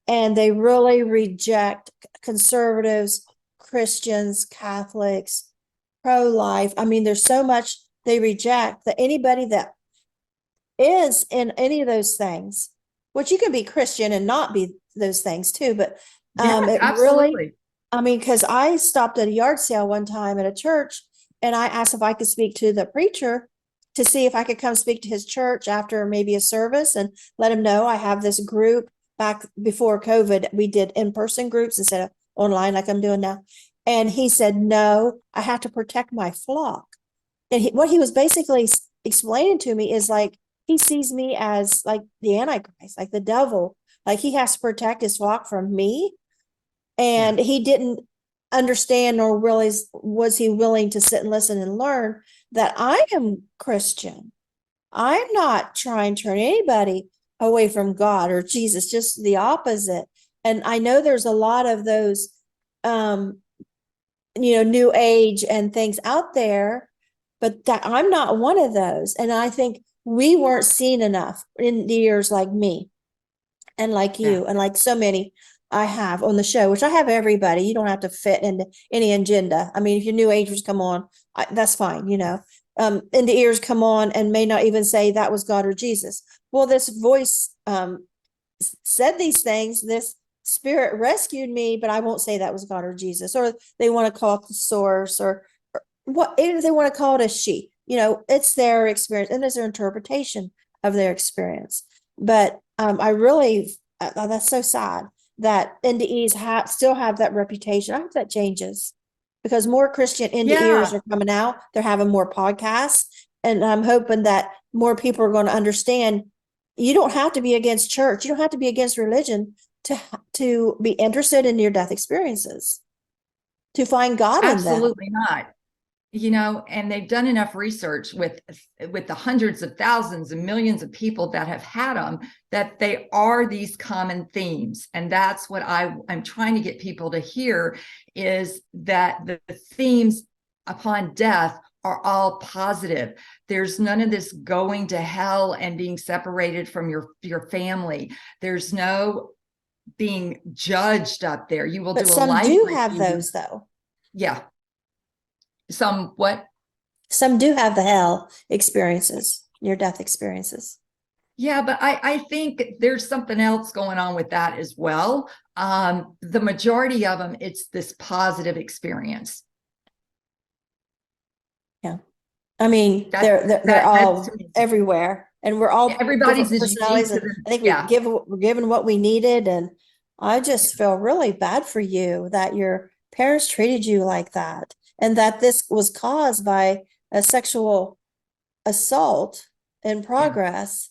And they really reject conservatives, Christians, Catholics, pro-life. I mean, there's so much they reject that anybody that is in any of those things, which you can be Christian and not be those things too, but it absolutely. Really, I mean, because I stopped at a yard sale one time at a church and I asked if I could speak to the preacher to see if I could come speak to his church after maybe a service and let him know I have this group. Back before COVID, we did in-person groups instead of online like I'm doing now. And he said, no, I have to protect my flock. And what he was basically explaining to me is like, he sees me as like the Antichrist, like the devil, like he has to protect his flock from me. And Yeah. he didn't understand nor realize, was he willing to sit and listen and learn that I am Christian. I'm not trying to turn anybody away from God or Jesus, just the opposite. And I know there's a lot of those, um, new age and things out there, but that I'm not one of those. And I think we weren't seen enough in the years like me and like Yeah. you and like so many I have on the show, which I have everybody. You don't have to fit into any agenda. I mean, if your new agers come on, that's fine, in the ears come on and may not even say that was God or Jesus. Well, this voice said these things, this spirit rescued me, but I won't say that was God or Jesus, or they want to call it the source, or what if they want to call it a she. It's their experience and it's their interpretation of their experience. But I really, that's so sad that NDEs still have that reputation. I hope that changes because more Christian NDEs Yeah. are coming out. They're having more podcasts, and I'm hoping that more people are going to understand. You don't have to be against church. You don't have to be against religion to be interested in near death experiences, to find God in them. Absolutely not. And they've done enough research with the hundreds of thousands and millions of people that have had them, that they are these common themes. And that's what I'm trying to get people to hear, is that the themes upon death are all positive. There's none of this going to hell and being separated from your family. There's no being judged up there. You will But do a some life do have review. those, though. Yeah. Some what? Some do have the hell experiences, near death experiences. Yeah, but I think there's something else going on with that as well. The majority of them, it's this positive experience. Yeah. I mean, That they're that's all everywhere, and we're all everybody's different is unique personalities. to And them. I think Yeah. we're given what we needed. And I just feel really bad for you that your parents treated you like that, and that this was caused by a sexual assault in Yeah. progress.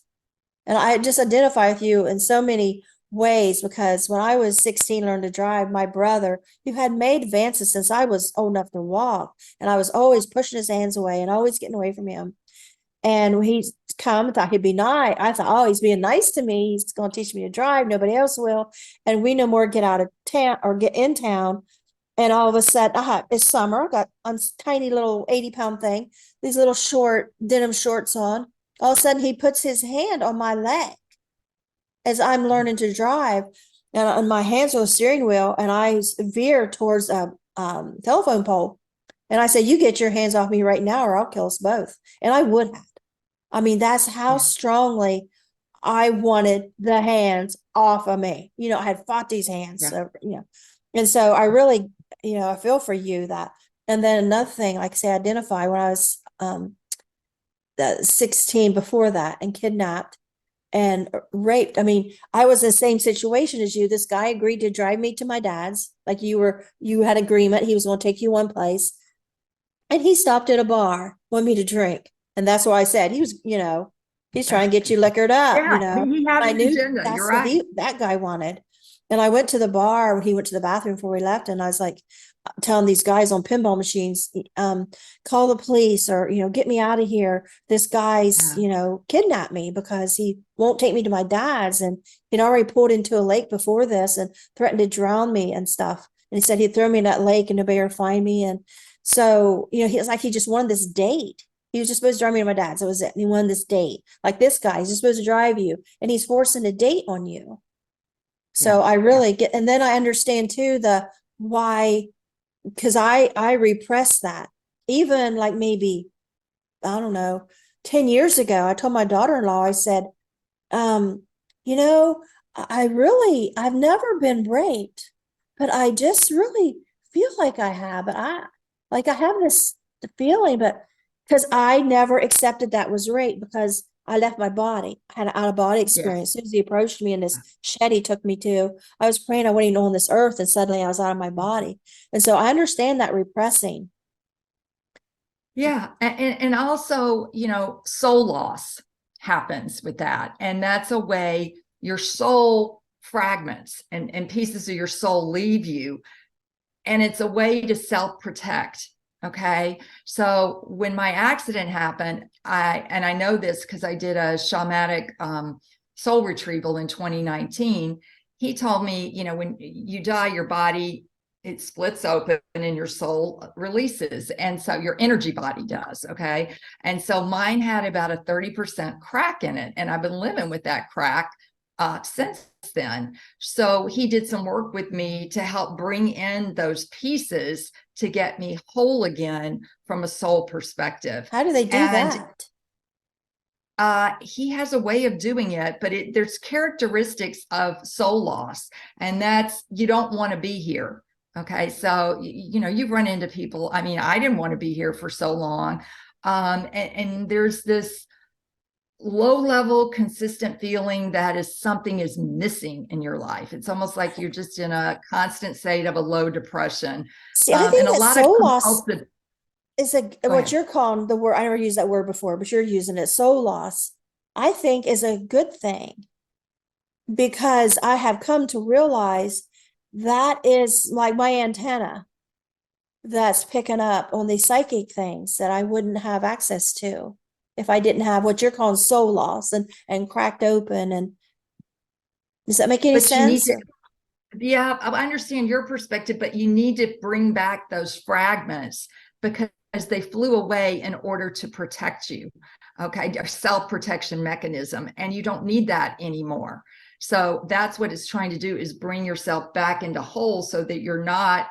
And I just identify with you in so many ways because when I was 16, learned to drive, my brother, who had made advances since I was old enough to walk, and I was always pushing his hands away and always getting away from him. And when he's come, thought he'd be nice. I thought, oh, he's being nice to me. He's going to teach me to drive. Nobody else will. And we no more get out of town or get in town. And all of a sudden, it's summer. I got a tiny little 80-pound thing, these little short denim shorts on. All of a sudden, he puts his hand on my leg as I'm learning to drive, and my hands on the steering wheel, and I veer towards a telephone pole. And I said, "You get your hands off me right now, or I'll kill us both." And I would have. I mean, that's how strongly I wanted the hands off of me. I had fought these hands. Yeah. So, and so I really, I feel for you that. And then another thing, like I say, identify when I was 16 before that and kidnapped and raped. I mean, I was in the same situation as you. This guy agreed to drive me to my dad's. Like you had agreement. He was going to take you one place. And he stopped at a bar, wanted me to drink. And that's why I said he was, he's trying to get you liquored up, Yeah. He had I an knew agenda. You're that's what right. that guy wanted. And I went to the bar when he went to the bathroom before we left. And I was like telling these guys on pinball machines, call the police or, get me out of here. This guy's, kidnapped me because he won't take me to my dad's. And he'd already pulled into a lake before this and threatened to drown me and stuff. And he said he'd throw me in that lake and nobody would find me. And so, he was like, he just wanted this date. He was just supposed to drive me to my dad's. That was it. And he wanted this date. Like this guy, he's just supposed to drive you and he's forcing a date on you. So Yeah. I really get, and then I understand too, the why, because I repressed that. Even like maybe, I don't know, 10 years ago, I told my daughter-in-law, I said, um, you know, I've never been raped, but I just really feel like I have. But I have this feeling, but because I never accepted that was rape because I left my body. I had an out of body Yeah. experience. As soon as he approached me in this shed he took me to, I was praying I wasn't even on this earth, and suddenly I was out of my body. And so I understand that repressing. Yeah. And also, soul loss happens with that. And that's a way your soul fragments and pieces of your soul leave you. And it's a way to self-protect. Okay. So when my accident happened, I know this because I did a shamanic soul retrieval in 2019. He told me, when you die, your body, it splits open and your soul releases. And so your energy body does. Okay. And so mine had about a 30% crack in it. And I've been living with that crack since then. So he did some work with me to help bring in those pieces to get me whole again from a soul perspective. How do they do And that? he has a way of doing it, but there's characteristics of soul loss, and that's you don't want to be here. Okay, so you've run into people. I mean, I didn't want to be here for so long, and there's this low level consistent feeling that something is missing in your life. It's almost like you're just in a constant state of a low depression. See, I think And a that lot of soul loss compulsive. is what ahead. you're calling the word. I never used that word before, but you're using it. Soul loss, I think, is a good thing, because I have come to realize that is like my antenna that's picking up on these psychic things that I wouldn't have access to if I didn't have what you're calling soul loss and cracked open. And does that make any But you need sense? to, yeah, I understand your perspective, but you need to bring back those fragments because they flew away in order to protect you. Okay, your self-protection mechanism, and you don't need that anymore. So that's what it's trying to do, is bring yourself back into whole so that you're not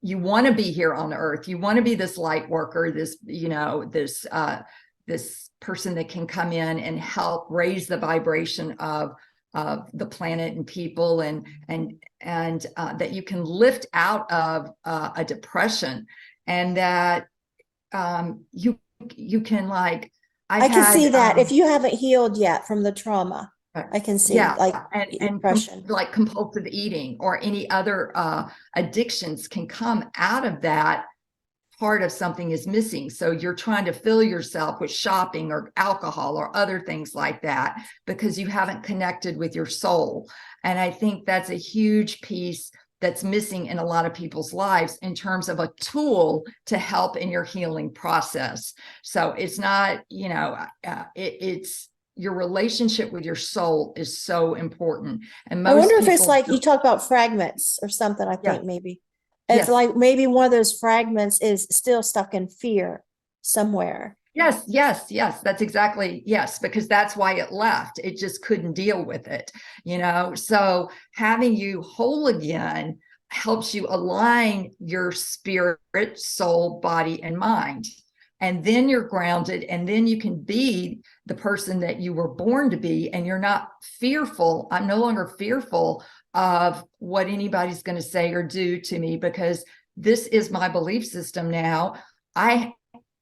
you want to be here on earth. You want to be this light worker, this, this person that can come in and help raise the vibration of the planet and people, and that you can lift out of a depression, and that you can, like, I can see that if you haven't healed yet from the trauma, I can see like depression. like compulsive eating or any other addictions can come out of that. Part of something is missing. So you're trying to fill yourself with shopping or alcohol or other things like that because you haven't connected with your soul. And I think that's a huge piece that's missing in a lot of people's lives in terms of a tool to help in your healing process. So it's not, it's your relationship with your soul is so important. And I wonder most if it's people, like you talk about fragments or something, I yeah, think maybe. It's yes. like maybe one of those fragments is still stuck in fear somewhere. Yes, that's exactly, yes, because that's why it left. It just couldn't deal with it, So having you whole again helps you align your spirit, soul, body, and mind. And then you're grounded, and then you can be the person that you were born to be, and you're not fearful. I'm no longer fearful of what anybody's going to say or do to me, because this is my belief system now. I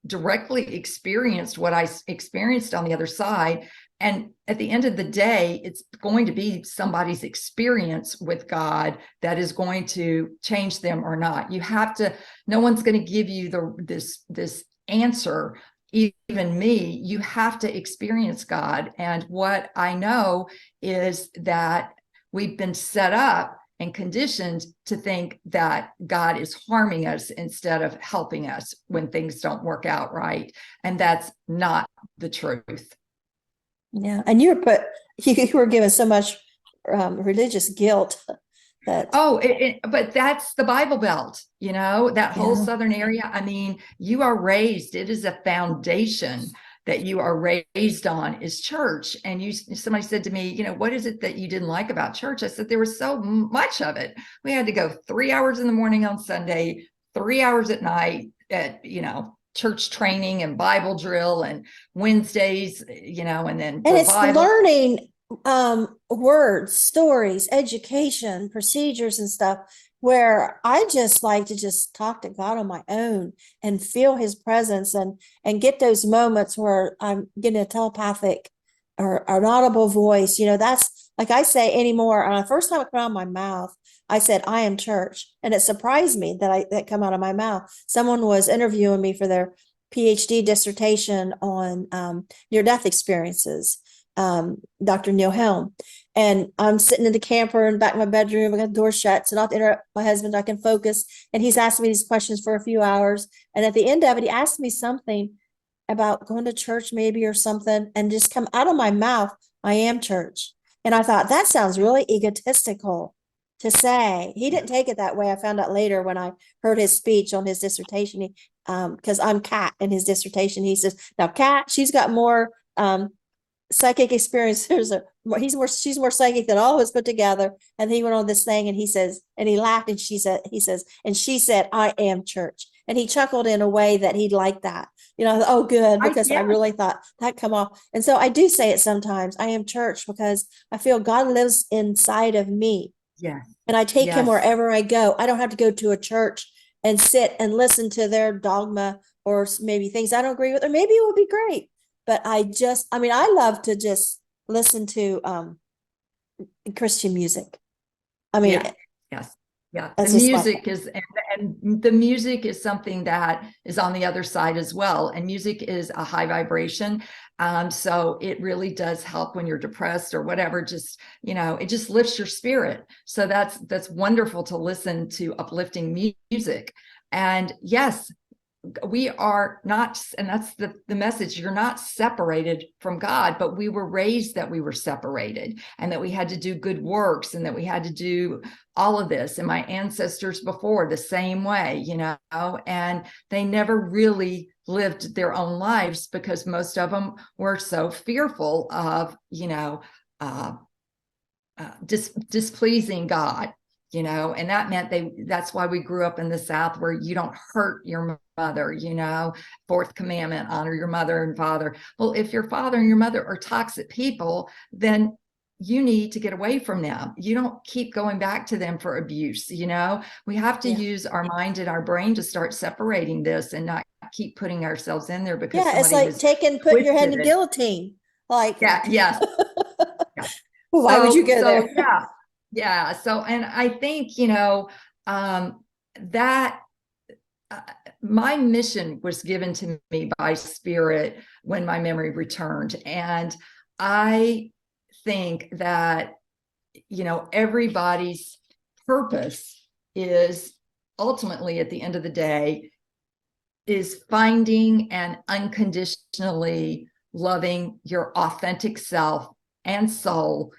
directly experienced what I experienced on the other side. And at the end of the day, it's going to be somebody's experience with God that is going to change them or not. You have to, no one's going to give you this answer, even me. You have to experience God. And what I know is that we've been set up and conditioned to think that God is harming us instead of helping us when things don't work out right. And that's not the truth. Yeah. And you were given so much religious guilt that. Oh, but that's the Bible Belt, that whole southern area. I mean, you are raised, it is a foundation that you are raised on, is church. And somebody said to me, what is it that you didn't like about church? I said, there was so much of it. We had to go 3 hours in the morning on Sunday, 3 hours at night at, church training and Bible drill, and Wednesdays, and then And it's revival. learning words, stories, education, procedures and stuff, where I just like to just talk to God on my own and feel his presence and get those moments where I'm getting a telepathic or an audible voice. That's like I say anymore. And the first time it came out of my mouth I said, I am church. And it surprised me that come out of my mouth. Someone was interviewing me for their PhD dissertation on near-death experiences, Dr. Neil Helm. And I'm sitting in the camper in the back of my bedroom. I got the door shut, so not to interrupt my husband, I can focus. And he's asking me these questions for a few hours. And at the end of it, he asked me something about going to church maybe or something, and just come out of my mouth, I am church. And I thought, that sounds really egotistical to say. He didn't take it that way. I found out later when I heard his speech on his dissertation. He, because I'm Kat in his dissertation, he says, now Kat, she's got more psychic experience. She's more psychic than all of us put together. And he went on this thing and he says, and he laughed and she said, I am church. And he chuckled in a way that he liked that. Oh, good, because I really thought that come off. And so I do say it sometimes, I am church, because I feel God lives inside of me. Yeah. And I take him wherever I go. I don't have to go to a church and sit and listen to their dogma or maybe things I don't agree with, or maybe it would be great. But I love to just listen to Christian music. Yes. The music is, and the music is something that is on the other side as well. And music is a high vibration. So it really does help when you're depressed or whatever, just, it just lifts your spirit. So that's wonderful to listen to uplifting music. And yes, we are not, and that's the message, you're not separated from God, but we were raised that we were separated and that we had to do good works and that we had to do all of this. And my ancestors before the same way, and they never really lived their own lives because most of them were so fearful of, displeasing God. And that meant that's why we grew up in the South, where you don't hurt your mother, fourth commandment, honor your mother and father. Well, if your father and your mother are toxic people, then you need to get away from them. You don't keep going back to them for abuse. We have to use our mind and our brain to start separating this and not keep putting ourselves in there because it's like putting your head in the guillotine. Yes. Why would you go there? Yeah. So, and I think, that my mission was given to me by Spirit when my memory returned. And I think that, everybody's purpose is ultimately at the end of the day is finding and unconditionally loving your authentic self and soul.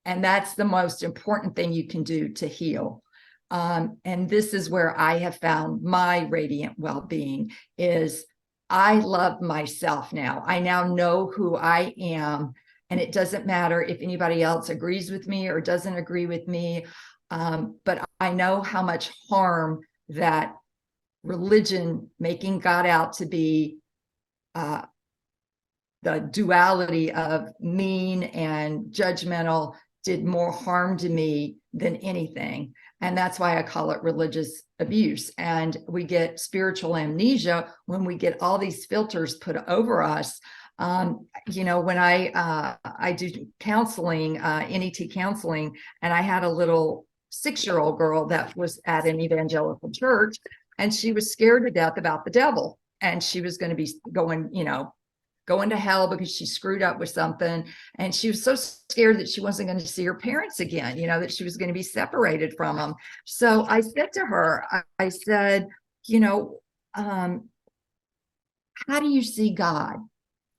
And that's the most important thing you can do to heal. And this is where I have found my radiant well-being is I love myself now. I now know who I am. And it doesn't matter if anybody else agrees with me or doesn't agree with me. But I know how much harm that religion, making God out to be the duality of mean and judgmental, did more harm to me than anything. And that's why I call it religious abuse. And we get spiritual amnesia when we get all these filters put over us. When I do counseling, NET counseling, and I had a little 6-year-old girl that was at an evangelical church, and she was scared to death about the devil. And she was going to be going to hell because she screwed up with something. And she was so scared that she wasn't going to see her parents again, that she was going to be separated from them. So I said to her, I said, how do you see God?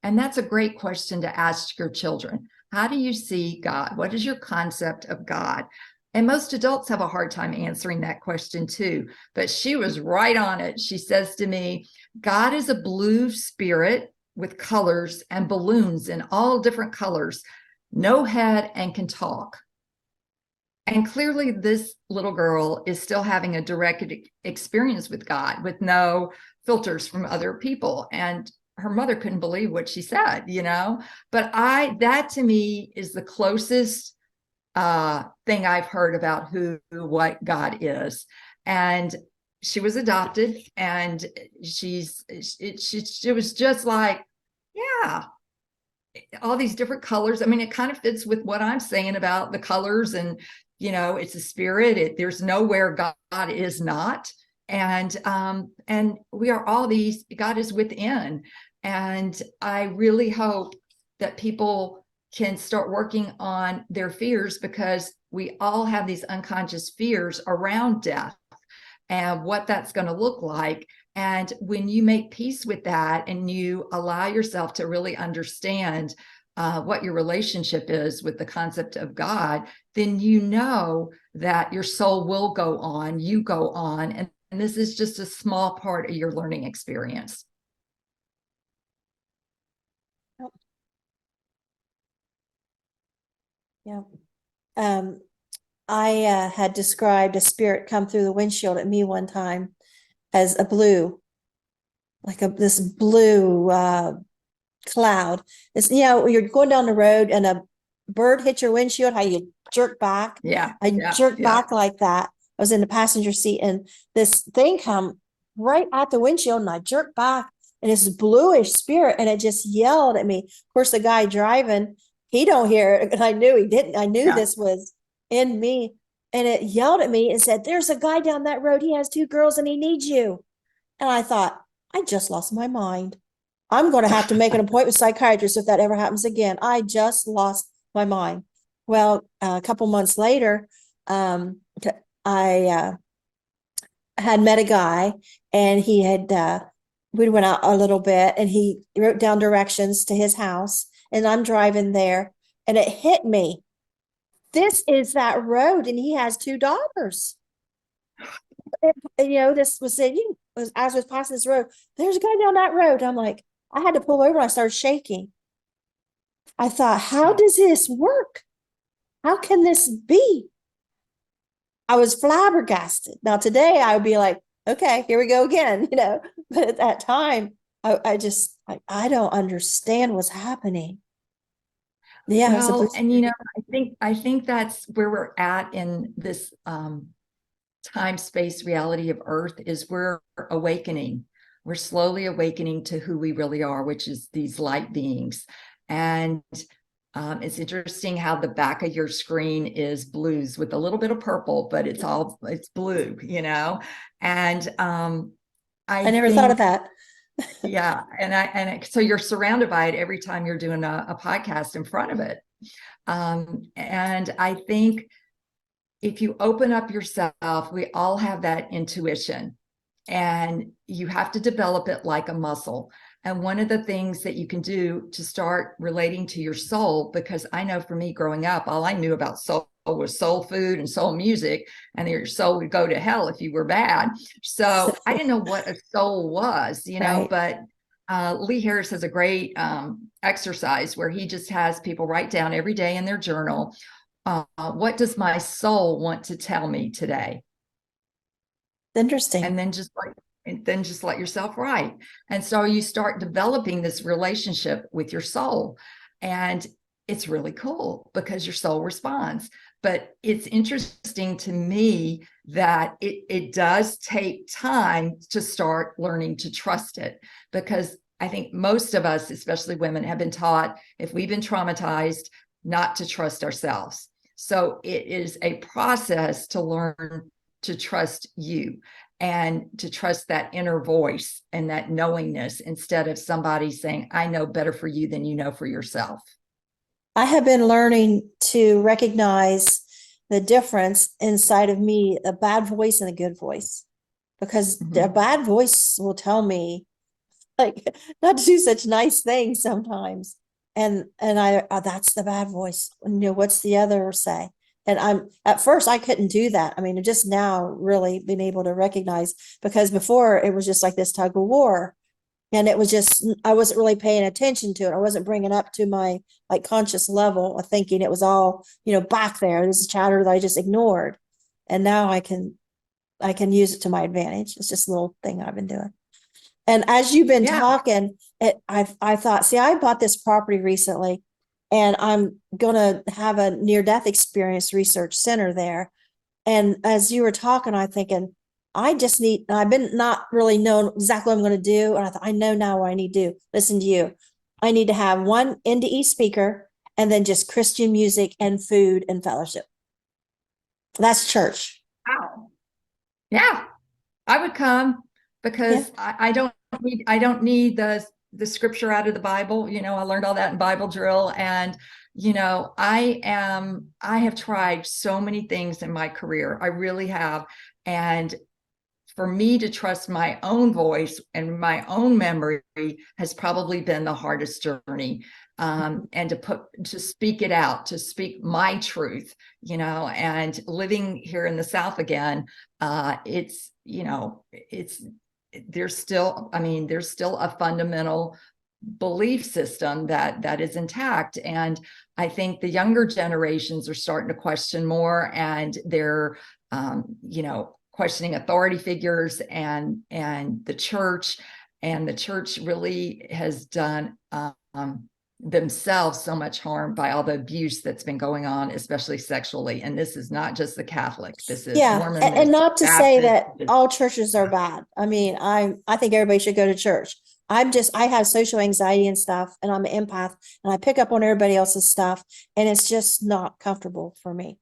And that's a great question to ask your children. How do you see God? What is your concept of God? And most adults have a hard time answering that question too, but she was right on it. She says to me, God is a blue spirit with colors and balloons in all different colors, no head, and can talk. And clearly this little girl is still having a direct experience with God with no filters from other people. And her mother couldn't believe what she said, but that to me is the closest thing I've heard about what God is. And she was adopted, and she was just like, yeah, all these different colors. I mean, it kind of fits with what I'm saying about the colors and it's a spirit. There's nowhere God is not. And we are all these, God is within. And I really hope that people can start working on their fears, because we all have these unconscious fears around death and what that's going to look like. And when you make peace with that and you allow yourself to really understand what your relationship is with the concept of God, then you know that your soul will go on, you go on, and this is just a small part of your learning experience. Yeah. I had described a spirit come through the windshield at me one time as a blue, like this blue cloud. It's, you're going down the road and a bird hit your windshield, how you jerk back. Yeah. I jerked back like that. I was in the passenger seat and this thing come right at the windshield and I jerked back, and it's bluish spirit, and it just yelled at me. Of course, the guy driving, he don't hear it, and I knew he didn't. I knew this was in me, and it yelled at me and said, "There's a guy down that road. He has 2 girls and he needs you." And I thought, I just lost my mind. I'm going to have to make an appointment with a psychiatrist if that ever happens again. I just lost my mind. Well, a couple months later, I had met a guy, and he had, we went out a little bit, and he wrote down directions to his house, and I'm driving there, and it hit me. This is that road, and he has 2 daughters. This was said, as I was passing this road, there's a guy down that road. I'm like, I had to pull over. I started shaking. I thought, how does this work? How can this be? I was flabbergasted. Now today I would be like, okay, here we go again, but at that time, I just, I don't understand what's happening. Yeah. Well, and I think that's where we're at in this time, space, reality of Earth, is we're awakening. We're slowly awakening to who we really are, which is these light beings. And it's interesting how the back of your screen is blues with a little bit of purple, but it's blue, And I never thought of that. Yeah. So you're surrounded by it every time you're doing a podcast in front of it. And I think if you open up yourself, we all have that intuition, and you have to develop it like a muscle. And one of the things that you can do to start relating to your soul, because I know for me growing up, all I knew about soul was soul food and soul music, and your soul would go to hell if you were bad. So I didn't know what a soul was, Right. but Lee Harris has a great exercise where he just has people write down every day in their journal, what does my soul want to tell me today? Interesting. And then just let yourself write. And so you start developing this relationship with your soul, and it's really cool because your soul responds. But it's interesting to me that it does take time to start learning to trust it, because I think most of us, especially women, have been taught, if we've been traumatized, not to trust ourselves. So it is a process to learn to trust you and to trust that inner voice and that knowingness, instead of somebody saying, I know better for you than you know for yourself. I have been learning to recognize the difference inside of me, a bad voice and a good voice, because the bad voice will tell me like not to do such nice things sometimes. And I that's the bad voice. What's the other say? And at first I couldn't do that. I mean, just now really being able to recognize, because before it was just like this tug of war, and it was just, I wasn't really paying attention to it. I wasn't bringing up to my conscious level of thinking. It was all, back there. This is chatter that I just ignored. And now I can use it to my advantage. It's just a little thing I've been doing. And as you've been talking, I thought, see, I bought this property recently, and I'm going to have a near-death experience research center there. And as you were talking, I'm thinking, I've been not really known exactly what I'm going to do. And I thought, I know now what I need to do. Listen to you. I need to have one NDE speaker, and then just Christian music and food and fellowship. That's church. Wow. Yeah, I would come Yeah. because I don't need the scripture out of the Bible. I learned all that in Bible drill. And I have tried so many things in my career. I really have. And for me to trust my own voice and my own memory has probably been the hardest journey. And to speak it out, to speak my truth, and living here in the South again, it's there's still, there's still a fundamental belief system that is intact. And I think the younger generations are starting to question more, and they're questioning authority figures and the church. And the church really has done themselves so much harm by all the abuse that's been going on, especially sexually. And this is not just the Catholic. This is Yeah. Mormon, And, this is not to say Baptist. that all churches are bad. I mean, I think everybody should go to church. I have social anxiety and stuff, and I'm an empath, and I pick up on everybody else's stuff, and it's just not comfortable for me.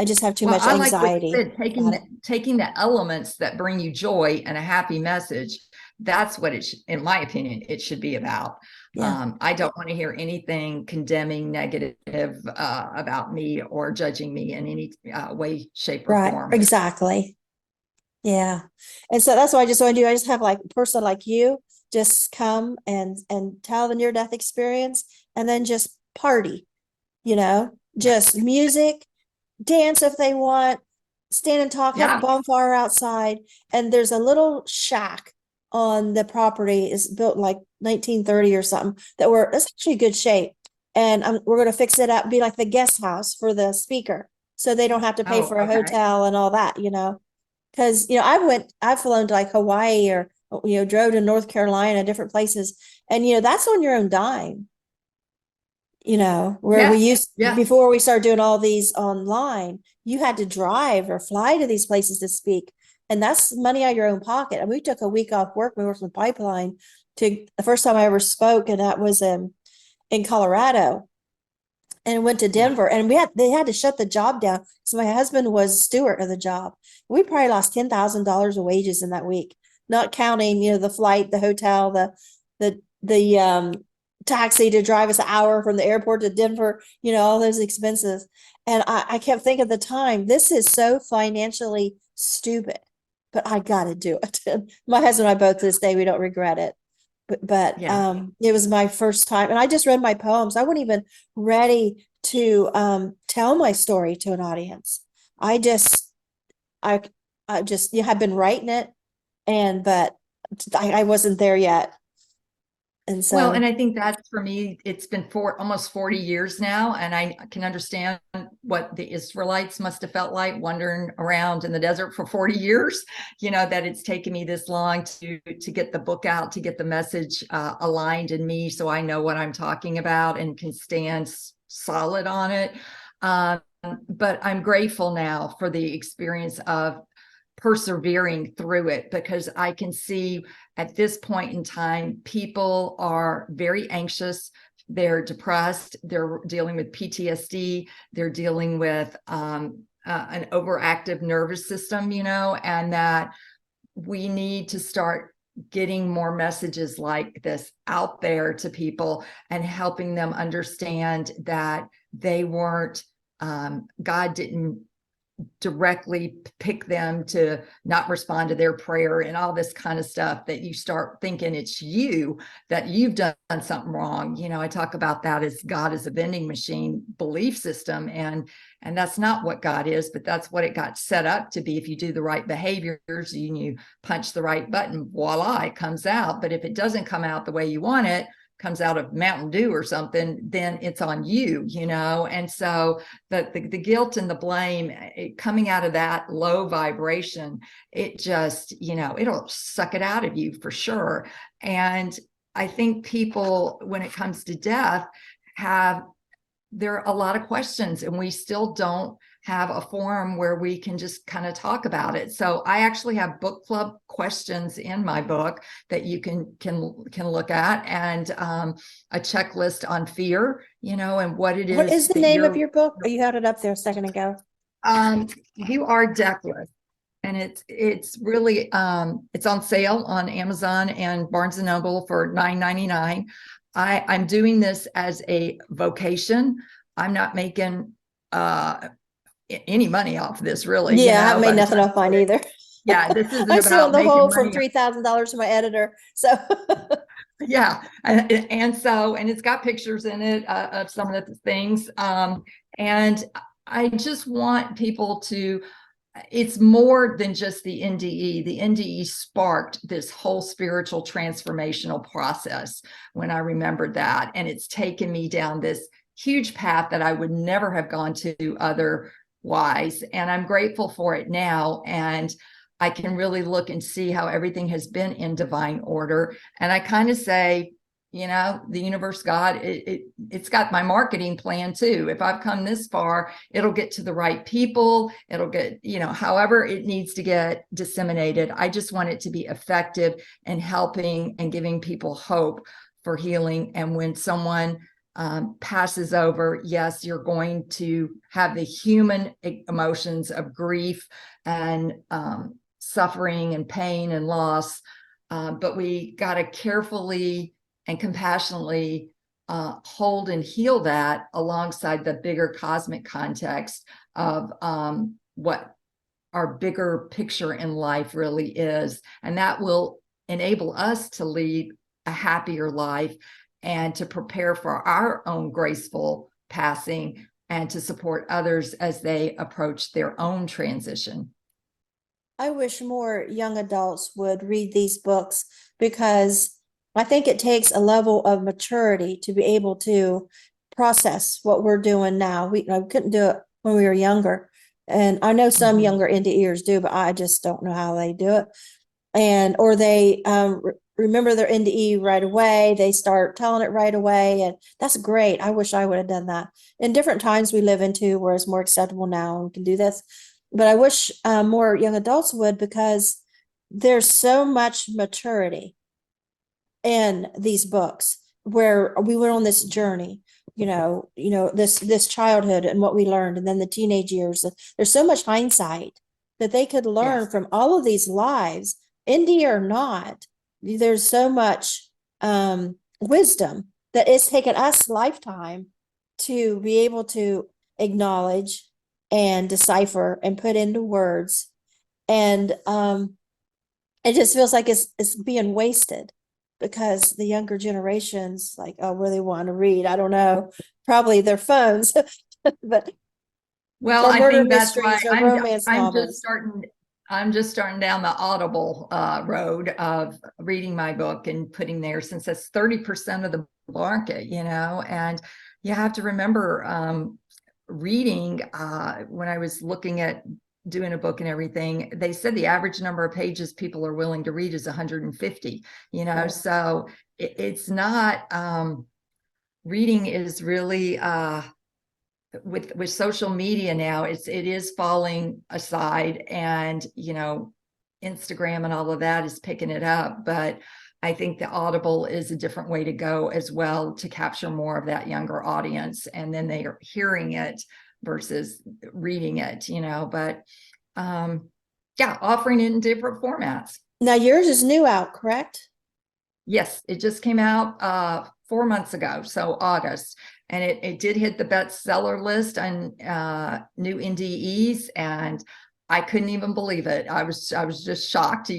I just have too Well, much I like what you anxiety said, about it. taking the elements that bring you joy and a happy message. That's what in my opinion, it should be about. Yeah. I don't want to hear anything condemning, negative about me or judging me in any way, shape, or Right. form. Exactly. Yeah. And so that's what I just want to do. I just have like a person like you just come and tell the near death experience, and then just party, just music, dance if they want, stand and talk, have a Yeah. bonfire outside. And there's a little shack on the property, is built like 1930 or something, it's actually good shape. And we're going to fix it up, be like the guest house for the speaker. So they don't have to pay Oh, for a okay. hotel and all that, because, I've flown to like Hawaii, or, drove to North Carolina, different places. And, that's on your own dime, where we Yes. used, Yes. before we started doing all these online, you had to drive or fly to these places to speak. And that's money out of your own pocket. And we took a week off work. We worked in the pipeline to the first time I ever spoke. And that was in Colorado, and went to Denver. And they had to shut the job down. So my husband was steward of the job. We probably lost $10,000 of wages in that week, not counting, the flight, the hotel, the taxi to drive us an hour from the airport to Denver, all those expenses. And I kept thinking at the time, this is so financially stupid, but I got to do it. My husband and I both to this day, we don't regret it. But Yeah. it was my first time, and I just read my poems. I wasn't even ready to tell my story to an audience. I just I I just had been writing it, but I wasn't there yet. And Well, so and I think that's, for me, it's been almost 40 years now, and I can understand what the Israelites must have felt like wandering around in the desert for 40 years, that it's taken me this long to get the book out, to get the message aligned in me, so I know what I'm talking about and can stand solid on it. But I'm grateful now for the experience of persevering through it, because I can see at this point in time, people are very anxious. They're depressed. They're dealing with PTSD. They're dealing with an overactive nervous system, and that we need to start getting more messages like this out there to people and helping them understand that they weren't, God didn't directly pick them to not respond to their prayer and all this kind of stuff, that you start thinking it's you, that you've done something wrong. I talk about that as God is a vending machine belief system, and that's not what God is, but that's what it got set up to be. If you do the right behaviors and you punch the right button, voila, it comes out. But if it doesn't come out the way you want it, comes out of Mountain Dew or something, then it's on you, and so the guilt and the blame, coming out of that low vibration, it just, it'll suck it out of you for sure. And I think people, when it comes to death, there are a lot of questions, and we still don't have a forum where we can just kind of talk about it. So I actually have book club questions in my book that you can look at, and a checklist on fear, and what it is. what is the name of your book? Oh, you had it up there a second ago. You are deathless. And it's really it's on sale on Amazon and Barnes and Noble for $9.99. I'm doing this as a vocation. I'm not making any money off this, really. Yeah, I haven't made nothing off mine either. Yeah, this isn't I'm still on about the making hold from money. $3,000 to my editor. So Yeah, and it's got pictures in it of some of the things. And I just want people to, it's more than just the NDE. The NDE sparked this whole spiritual transformational process when I remembered that. And it's taken me down this huge path that I would never have gone to otherwise. And I'm grateful for it now. And I can really look and see how everything has been in divine order. And I kind of say, the universe, God, it's got my marketing plan too. If I've come this far, it'll get to the right people. It'll get, however it needs to get disseminated. I just want it to be effective and helping and giving people hope for healing. And when someone passes over, yes, you're going to have the human emotions of grief and suffering and pain and loss. But we got to carefully and compassionately hold and heal that alongside the bigger cosmic context of what our bigger picture in life really is. And that will enable us to lead a happier life and to prepare for our own graceful passing and to support others as they approach their own transition. I wish more young adults would read these books because I think it takes a level of maturity to be able to process what we're doing now. We couldn't do it when we were younger. And I know some younger NDEers do, but I just don't know how they do it. Or they remember their NDE right away. They start telling it right away. And that's great. I wish I would have done that. In different times we live into where it's more acceptable now and we can do this. But I wish more young adults would, because there's so much maturity in these books where we went on this journey, this childhood and what we learned, and then the teenage years. There's so much hindsight that they could learn Yes. from all of these lives, indie or not. There's so much wisdom that it's taken us lifetime to be able to acknowledge and decipher and put into words. And it just feels like it's being wasted because the younger generations, like, oh, where they want to read, I don't know, probably their phones, but Well, or I murder think that's why mysteries or romance I'm novels. I'm just starting down the Audible road of reading my book and putting there, since that's 30% of the market, and you have to remember reading, when I was looking at doing a book and everything, they said the average number of pages people are willing to read is 150, Right. so it's not, reading is really, with social media now, it is falling aside, and Instagram and all of that is picking it up. But I think the Audible is a different way to go as well, to capture more of that younger audience, and then they are hearing it versus reading it, but yeah, offering it in different formats. Now yours is new out, correct? Yes, it just came out 4 months ago, so August, and it did hit the bestseller list on new NDEs, and I couldn't even believe it. I was just shocked,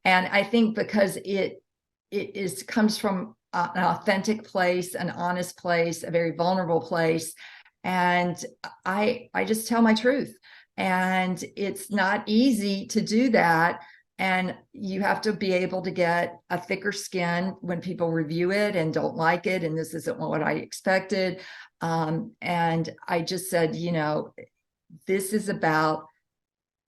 and I think because it comes from an authentic place, an honest place, a very vulnerable place, and I just tell my truth, and it's not easy to do that. And you have to be able to get a thicker skin when people review it and don't like it, and this isn't what I expected. And I just said, this is about,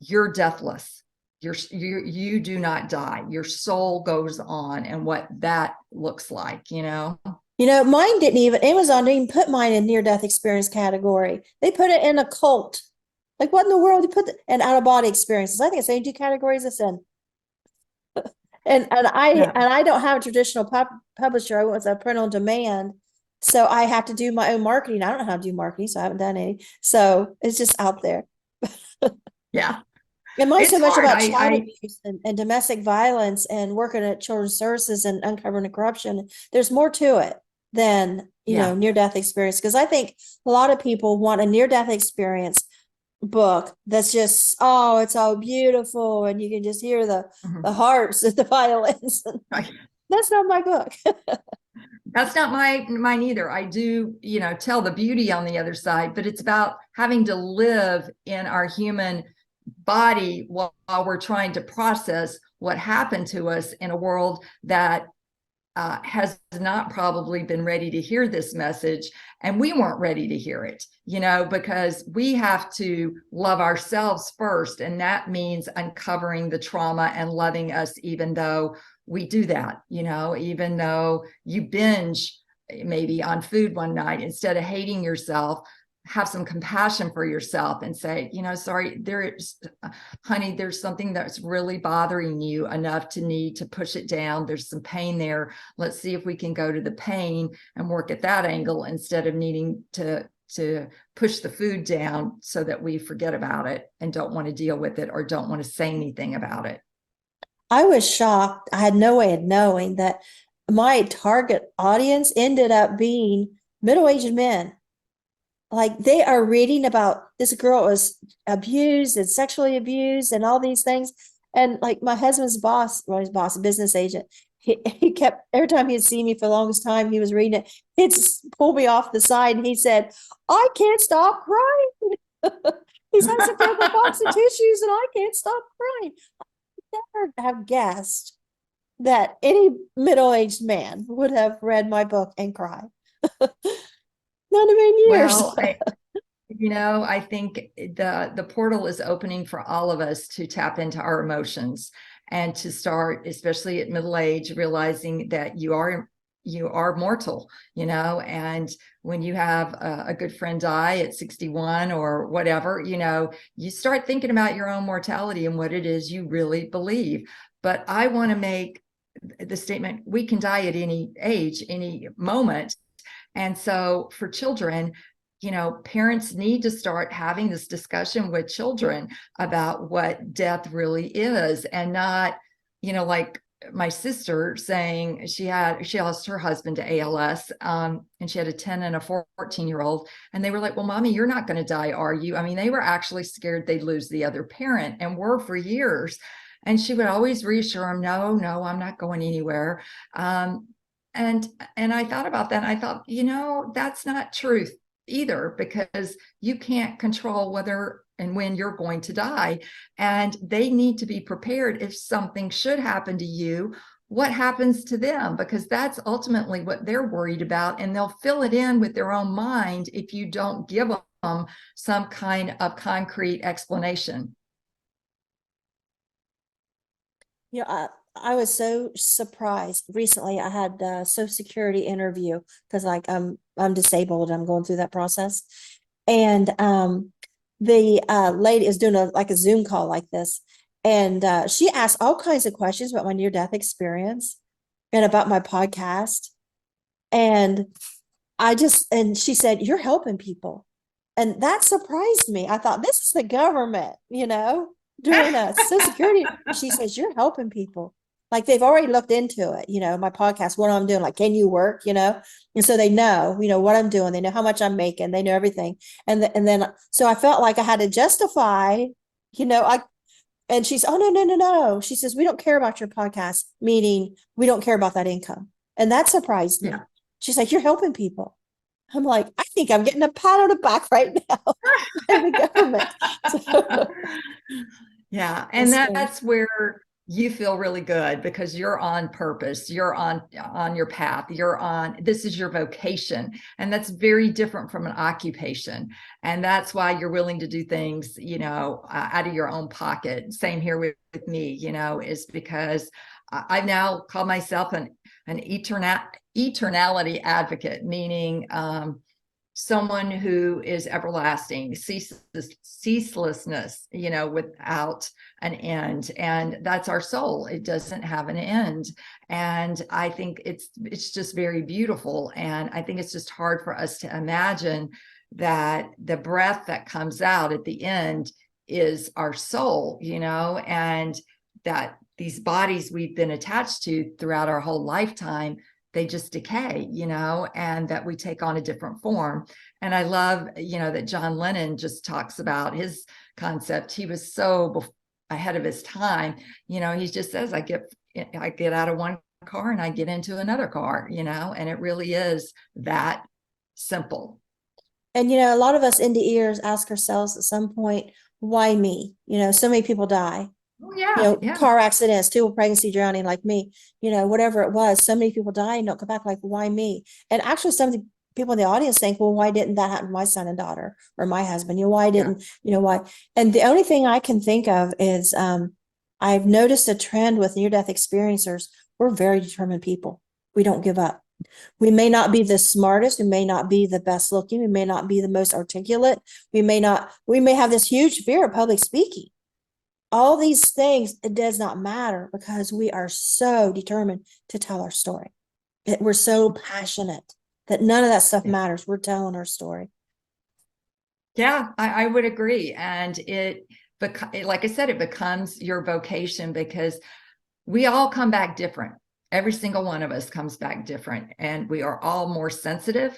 you're deathless. You do not die. Your soul goes on, and what that looks like, Mine didn't even, Amazon didn't even put mine in near death experience category. They put it in a cult. Like, what in the world? You put an out of body experiences. I think it's 82 categories it's in. And Yeah. I don't have a traditional publisher. I went with a print on demand, So I have to do my own marketing. I don't know how to do marketing, so I haven't done any. So it's just out there. Yeah, It might it's so much hard. about child abuse and domestic violence and working at children's services and uncovering the corruption. There's more to it than, Yeah. near-death experience. Because I think a lot of people want a near-death experience book that's just, oh, it's all beautiful and you can just hear the Mhm. harps and the violins. Right. That's not my book. That's not mine either. I do, tell the beauty on the other side, but it's about having to live in our human body while we're trying to process what happened to us in a world that has not probably been ready to hear this message. And we weren't ready to hear it, because we have to love ourselves first. And that means uncovering the trauma and loving us, even though we do that, even though you binge maybe on food one night, instead of hating yourself, have some compassion for yourself and say, sorry, honey, there's something that's really bothering you enough to need to push it down. There's some pain there. Let's see if we can go to the pain and work at that angle instead of needing to push the food down so that we forget about it and don't want to deal with it or don't want to say anything about it. I was shocked. I had no way of knowing that my target audience ended up being middle-aged men. Like they are reading about this girl was abused and sexually abused and all these things. And like my husband's boss, well, his boss, a business agent, he kept every time he'd see me for the longest time, he was reading it. He'd pull me off the side and he said, I can't stop crying. He says, I have a box of tissues and I can't stop crying. I never have guessed that any middle-aged man would have read my book and cried. Not a million years. Well, I think the portal is opening for all of us to tap into our emotions and to start, especially at middle age, realizing that you are mortal, and when you have a good friend die at 61 or whatever, you start thinking about your own mortality and what it is you really believe. But I want to make the statement, we can die at any age, any moment. And so for children, parents need to start having this discussion with children about what death really is, and not, like my sister saying she lost her husband to ALS, and she had a 10 and a 14-year-old, and they were like, well, mommy, you're not going to die, are you? I mean, they were actually scared they'd lose the other parent and were for years. And she would always reassure them, no, I'm not going anywhere. And I thought about that, and I thought, that's not truth either, because you can't control whether and when you're going to die, and they need to be prepared if something should happen to you. What happens to them? Because that's ultimately what they're worried about, and they'll fill it in with their own mind if you don't give them some kind of concrete explanation. I was so surprised recently. I had a Social Security interview because like I'm disabled. I'm going through that process. And the lady is doing a Zoom call like this. And she asked all kinds of questions about my near-death experience and about my podcast. And and she said, you're helping people. And that surprised me. I thought, this is the government, doing a Social Security. She says, you're helping people. Like they've already looked into it, my podcast, what I'm doing, like, can you work, And so they know, what I'm doing. They know how much I'm making. They know everything. And then, so I felt like I had to justify, and she's, oh, no. She says, we don't care about your podcast, meaning we don't care about that income. And that surprised me. Yeah. She's like, you're helping people. I'm like, I think I'm getting a pat on the back right now by the government. So, yeah, and that's where you feel really good, because you're on purpose, you're on your path, this is your vocation, and that's very different from an occupation. And that's why you're willing to do things, out of your own pocket. Same here with me, is because I've now called myself an eternality advocate, meaning someone who is everlasting, ceaselessness, without an end. And that's our soul. It doesn't have an end. And I think it's just very beautiful. And I think it's just hard for us to imagine that the breath that comes out at the end is our soul, and that these bodies we've been attached to throughout our whole lifetime, they just decay, and that we take on a different form. And I love, that John Lennon just talks about his concept. He was so ahead of his time. He just says, I get out of one car and I get into another car, and it really is that simple. And, a lot of us NDEers ask ourselves at some point, why me? So many people die. Oh, yeah. Car accidents, too, pregnancy, drowning, like me, whatever it was. So many people die and don't come back. Like, why me? And actually, some of the people in the audience think, well, why didn't that happen to my son and daughter or my husband? Why didn't, why? And the only thing I can think of is I've noticed a trend with near-death experiencers. We're very determined people. We don't give up. We may not be the smartest, we may not be the best looking, we may not be the most articulate, we may have this huge fear of public speaking. All these things, it does not matter because we are so determined to tell our story. We're so passionate that none of that stuff matters. We're telling our story. Yeah, I would agree. And like I said, it becomes your vocation because we all come back different. Every single one of us comes back different, and we are all more sensitive.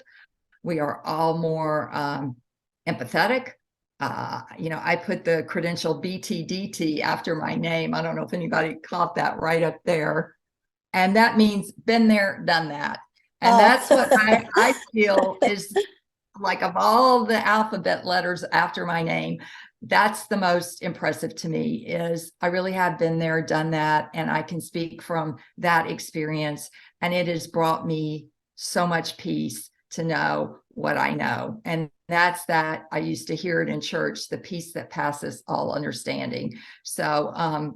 We are all more empathetic. I put the credential BTDT after my name. I don't know if anybody caught that right up there. And that means been there, done that. And that's what I feel is like, of all the alphabet letters after my name, that's the most impressive to me. Is I really have been there, done that, and I can speak from that experience. And it has brought me so much peace to know what I know. And that's that. I used to hear it in church, the peace that passes all understanding. So,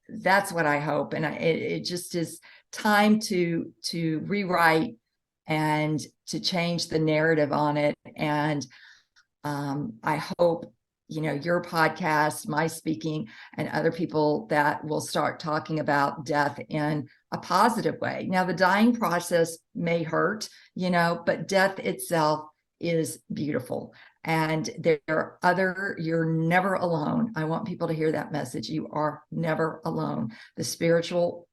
that's what I hope. And it just is time to rewrite and to change the narrative on it. And I hope, your podcast, my speaking, and other people that will start talking about death in a positive way. Now, the dying process may hurt, but death itself is beautiful. And you're never alone. I want people to hear that message. You are never alone. The spiritual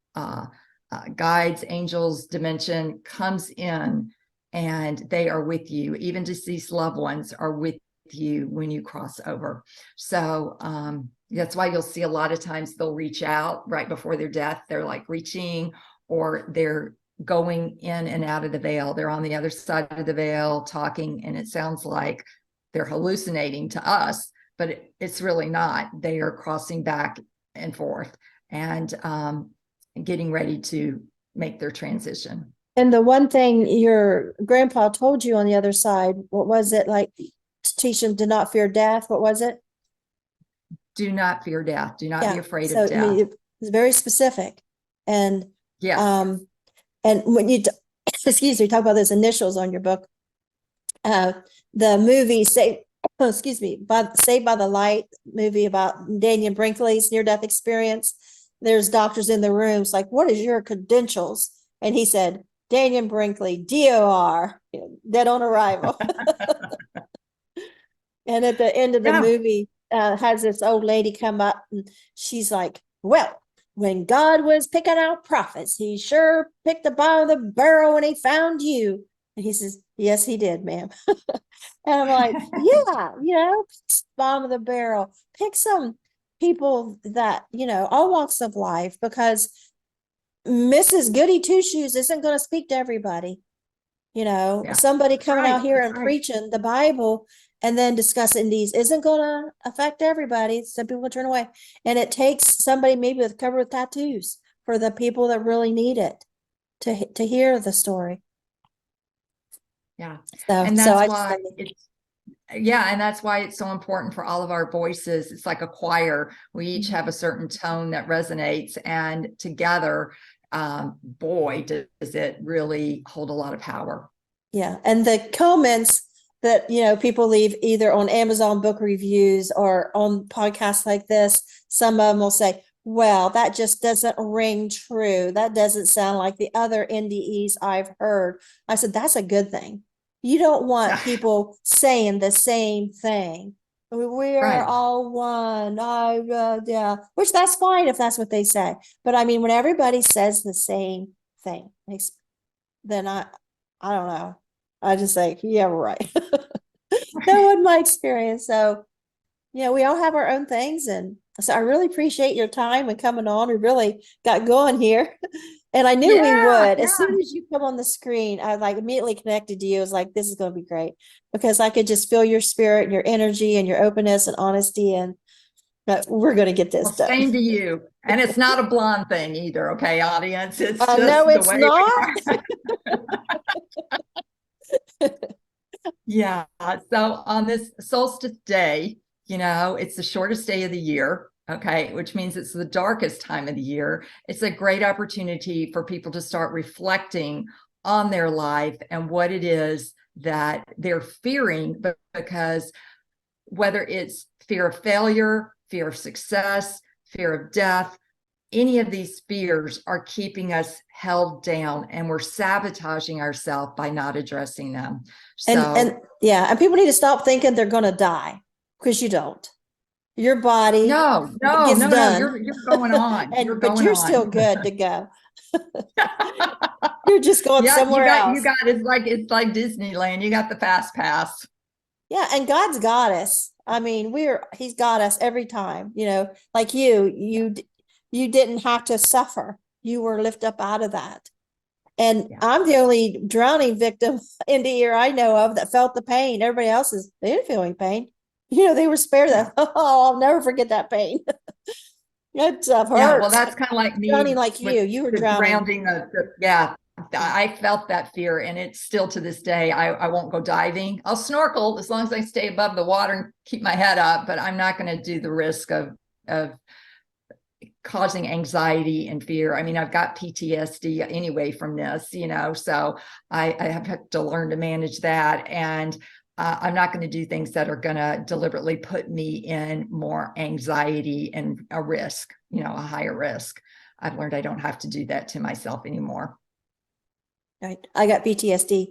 guides, angels, dimension comes in, and they are with you. Even deceased loved ones are with you when you cross over. So that's why you'll see a lot of times they'll reach out right before their death. They're like reaching, or they're going in and out of the veil. They're on the other side of the veil talking, and it sounds like they're hallucinating to us, but it's really not. They are crossing back and forth and getting ready to make their transition. And the one thing your grandpa told you on the other side, what was it, like, to teach them to not fear death? What was it? Do not fear death. Do not be afraid of death. I mean, it's very specific. And yes. And when you excuse me, talk about those initials on your book, the movie Saved by the Light movie about Daniel Brinkley's near-death experience, there's doctors in the rooms like, what is your credentials? And he said, Daniel Brinkley, DOR, dead on arrival. And at the end of the movie, has this old lady come up, and she's like, well, when God was picking out prophets, he sure picked the bottom of the barrel when he found you. And he says, yes, he did, ma'am. And I'm like, yeah, bottom of the barrel. Pick some people that, all walks of life, because Mrs. Goody Two Shoes isn't going to speak to everybody. Somebody coming out here and preaching the Bible and then discussing these isn't going to affect everybody. Some people will turn away. And it takes somebody maybe covered with tattoos for the people that really need it to hear the story. Yeah. And that's why it's so important for all of our voices. It's like a choir. We each have a certain tone that resonates, and together, boy, does it really hold a lot of power. Yeah. And the comments that, people leave either on Amazon book reviews or on podcasts like this, some of them will say, well, that just doesn't ring true. That doesn't sound like the other NDEs I've heard. I said, that's a good thing. You don't want people saying the same thing. We are Right. all one. Yeah, which that's fine if that's what they say. But I mean, when everybody says the same thing, then I don't know. I just say, yeah, right. That was my experience. So, we all have our own things. And so I really appreciate your time and coming on. We really got going here. And I knew we Yeah, would. As yeah. soon as you come on the screen, I like immediately connected to you. I was like, this is going to be great because I could just feel your spirit and your energy and your openness and honesty. And we're going to get this Well, done. same to you. And it's not a blonde thing either, okay, audience? It's No, just the it's way we not. are. Yeah. So on this solstice day, it's the shortest day of the year. Okay. Which means it's the darkest time of the year. It's a great opportunity for people to start reflecting on their life and what it is that they're fearing, because whether it's fear of failure, fear of success, fear of death, any of these fears are keeping us held down, and we're sabotaging ourselves by not addressing them. And So yeah, and people need to stop thinking they're going to die because you don't. Your body no, no, gets no, no, done, you're going on. You're but going you're still on. good to go. You're just going Yeah, somewhere you else. got it's like Disneyland. You got the fast pass. Yeah, and God's got us. I mean, he's got us every time, like you didn't have to suffer. You were lifted up out of that. And Yeah. I'm the only drowning victim in the year I know of that felt the pain. Everybody else they didn't feel any pain. They were spared Yeah. that. Oh, I'll never forget that pain. That stuff Yeah, well, hurts. that's kind of like Drowning me like with you were the drowning. grounding yeah, I felt that fear, and it's still to this day. I won't go diving. I'll snorkel as long as I stay above the water and keep my head up, but I'm not going to do the risk of causing anxiety and fear. I mean, I've got PTSD anyway from this, so I have to learn to manage that. And I'm not going to do things that are going to deliberately put me in more anxiety and a risk, a higher risk. I've learned I don't have to do that to myself anymore. Right. I got PTSD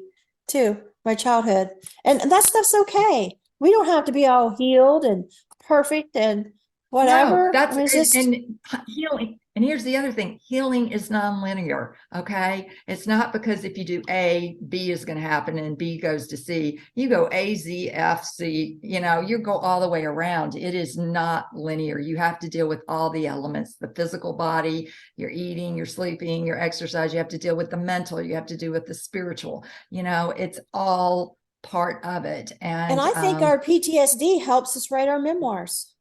too, my childhood. And that stuff's okay. We don't have to be all healed and perfect and No, whatever. I that's mean, it's just, and healing. And here's the other thing: healing is nonlinear. Okay, it's not because if you do A, B is going to happen, and B goes to C. You go A, Z, F, C. You go all the way around. It is not linear. You have to deal with all the elements: the physical body, your eating, your sleeping, your exercise. You have to deal with the mental. You have to deal with the spiritual. It's all part of it. and And I think our PTSD helps us write our memoirs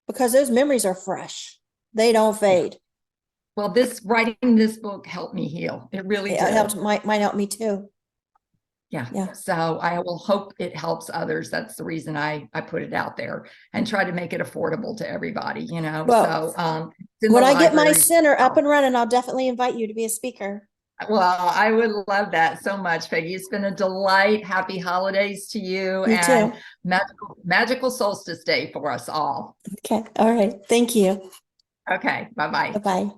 because those memories are fresh. They don't yeah. fade. Well, writing this book helped me heal. It really It did. helped might help me too. Yeah. Yeah. So I will hope it helps others. That's the reason I put it out there and try to make it affordable to everybody. Well, So it's in the when I get my library. center up and running, I'll definitely invite you to be a speaker. Well, I would love that so much, Peggy. It's been a delight. Happy holidays to you, You and too. magical solstice day for us all. Okay. All right. Thank you. Okay. Bye-bye. Bye-bye.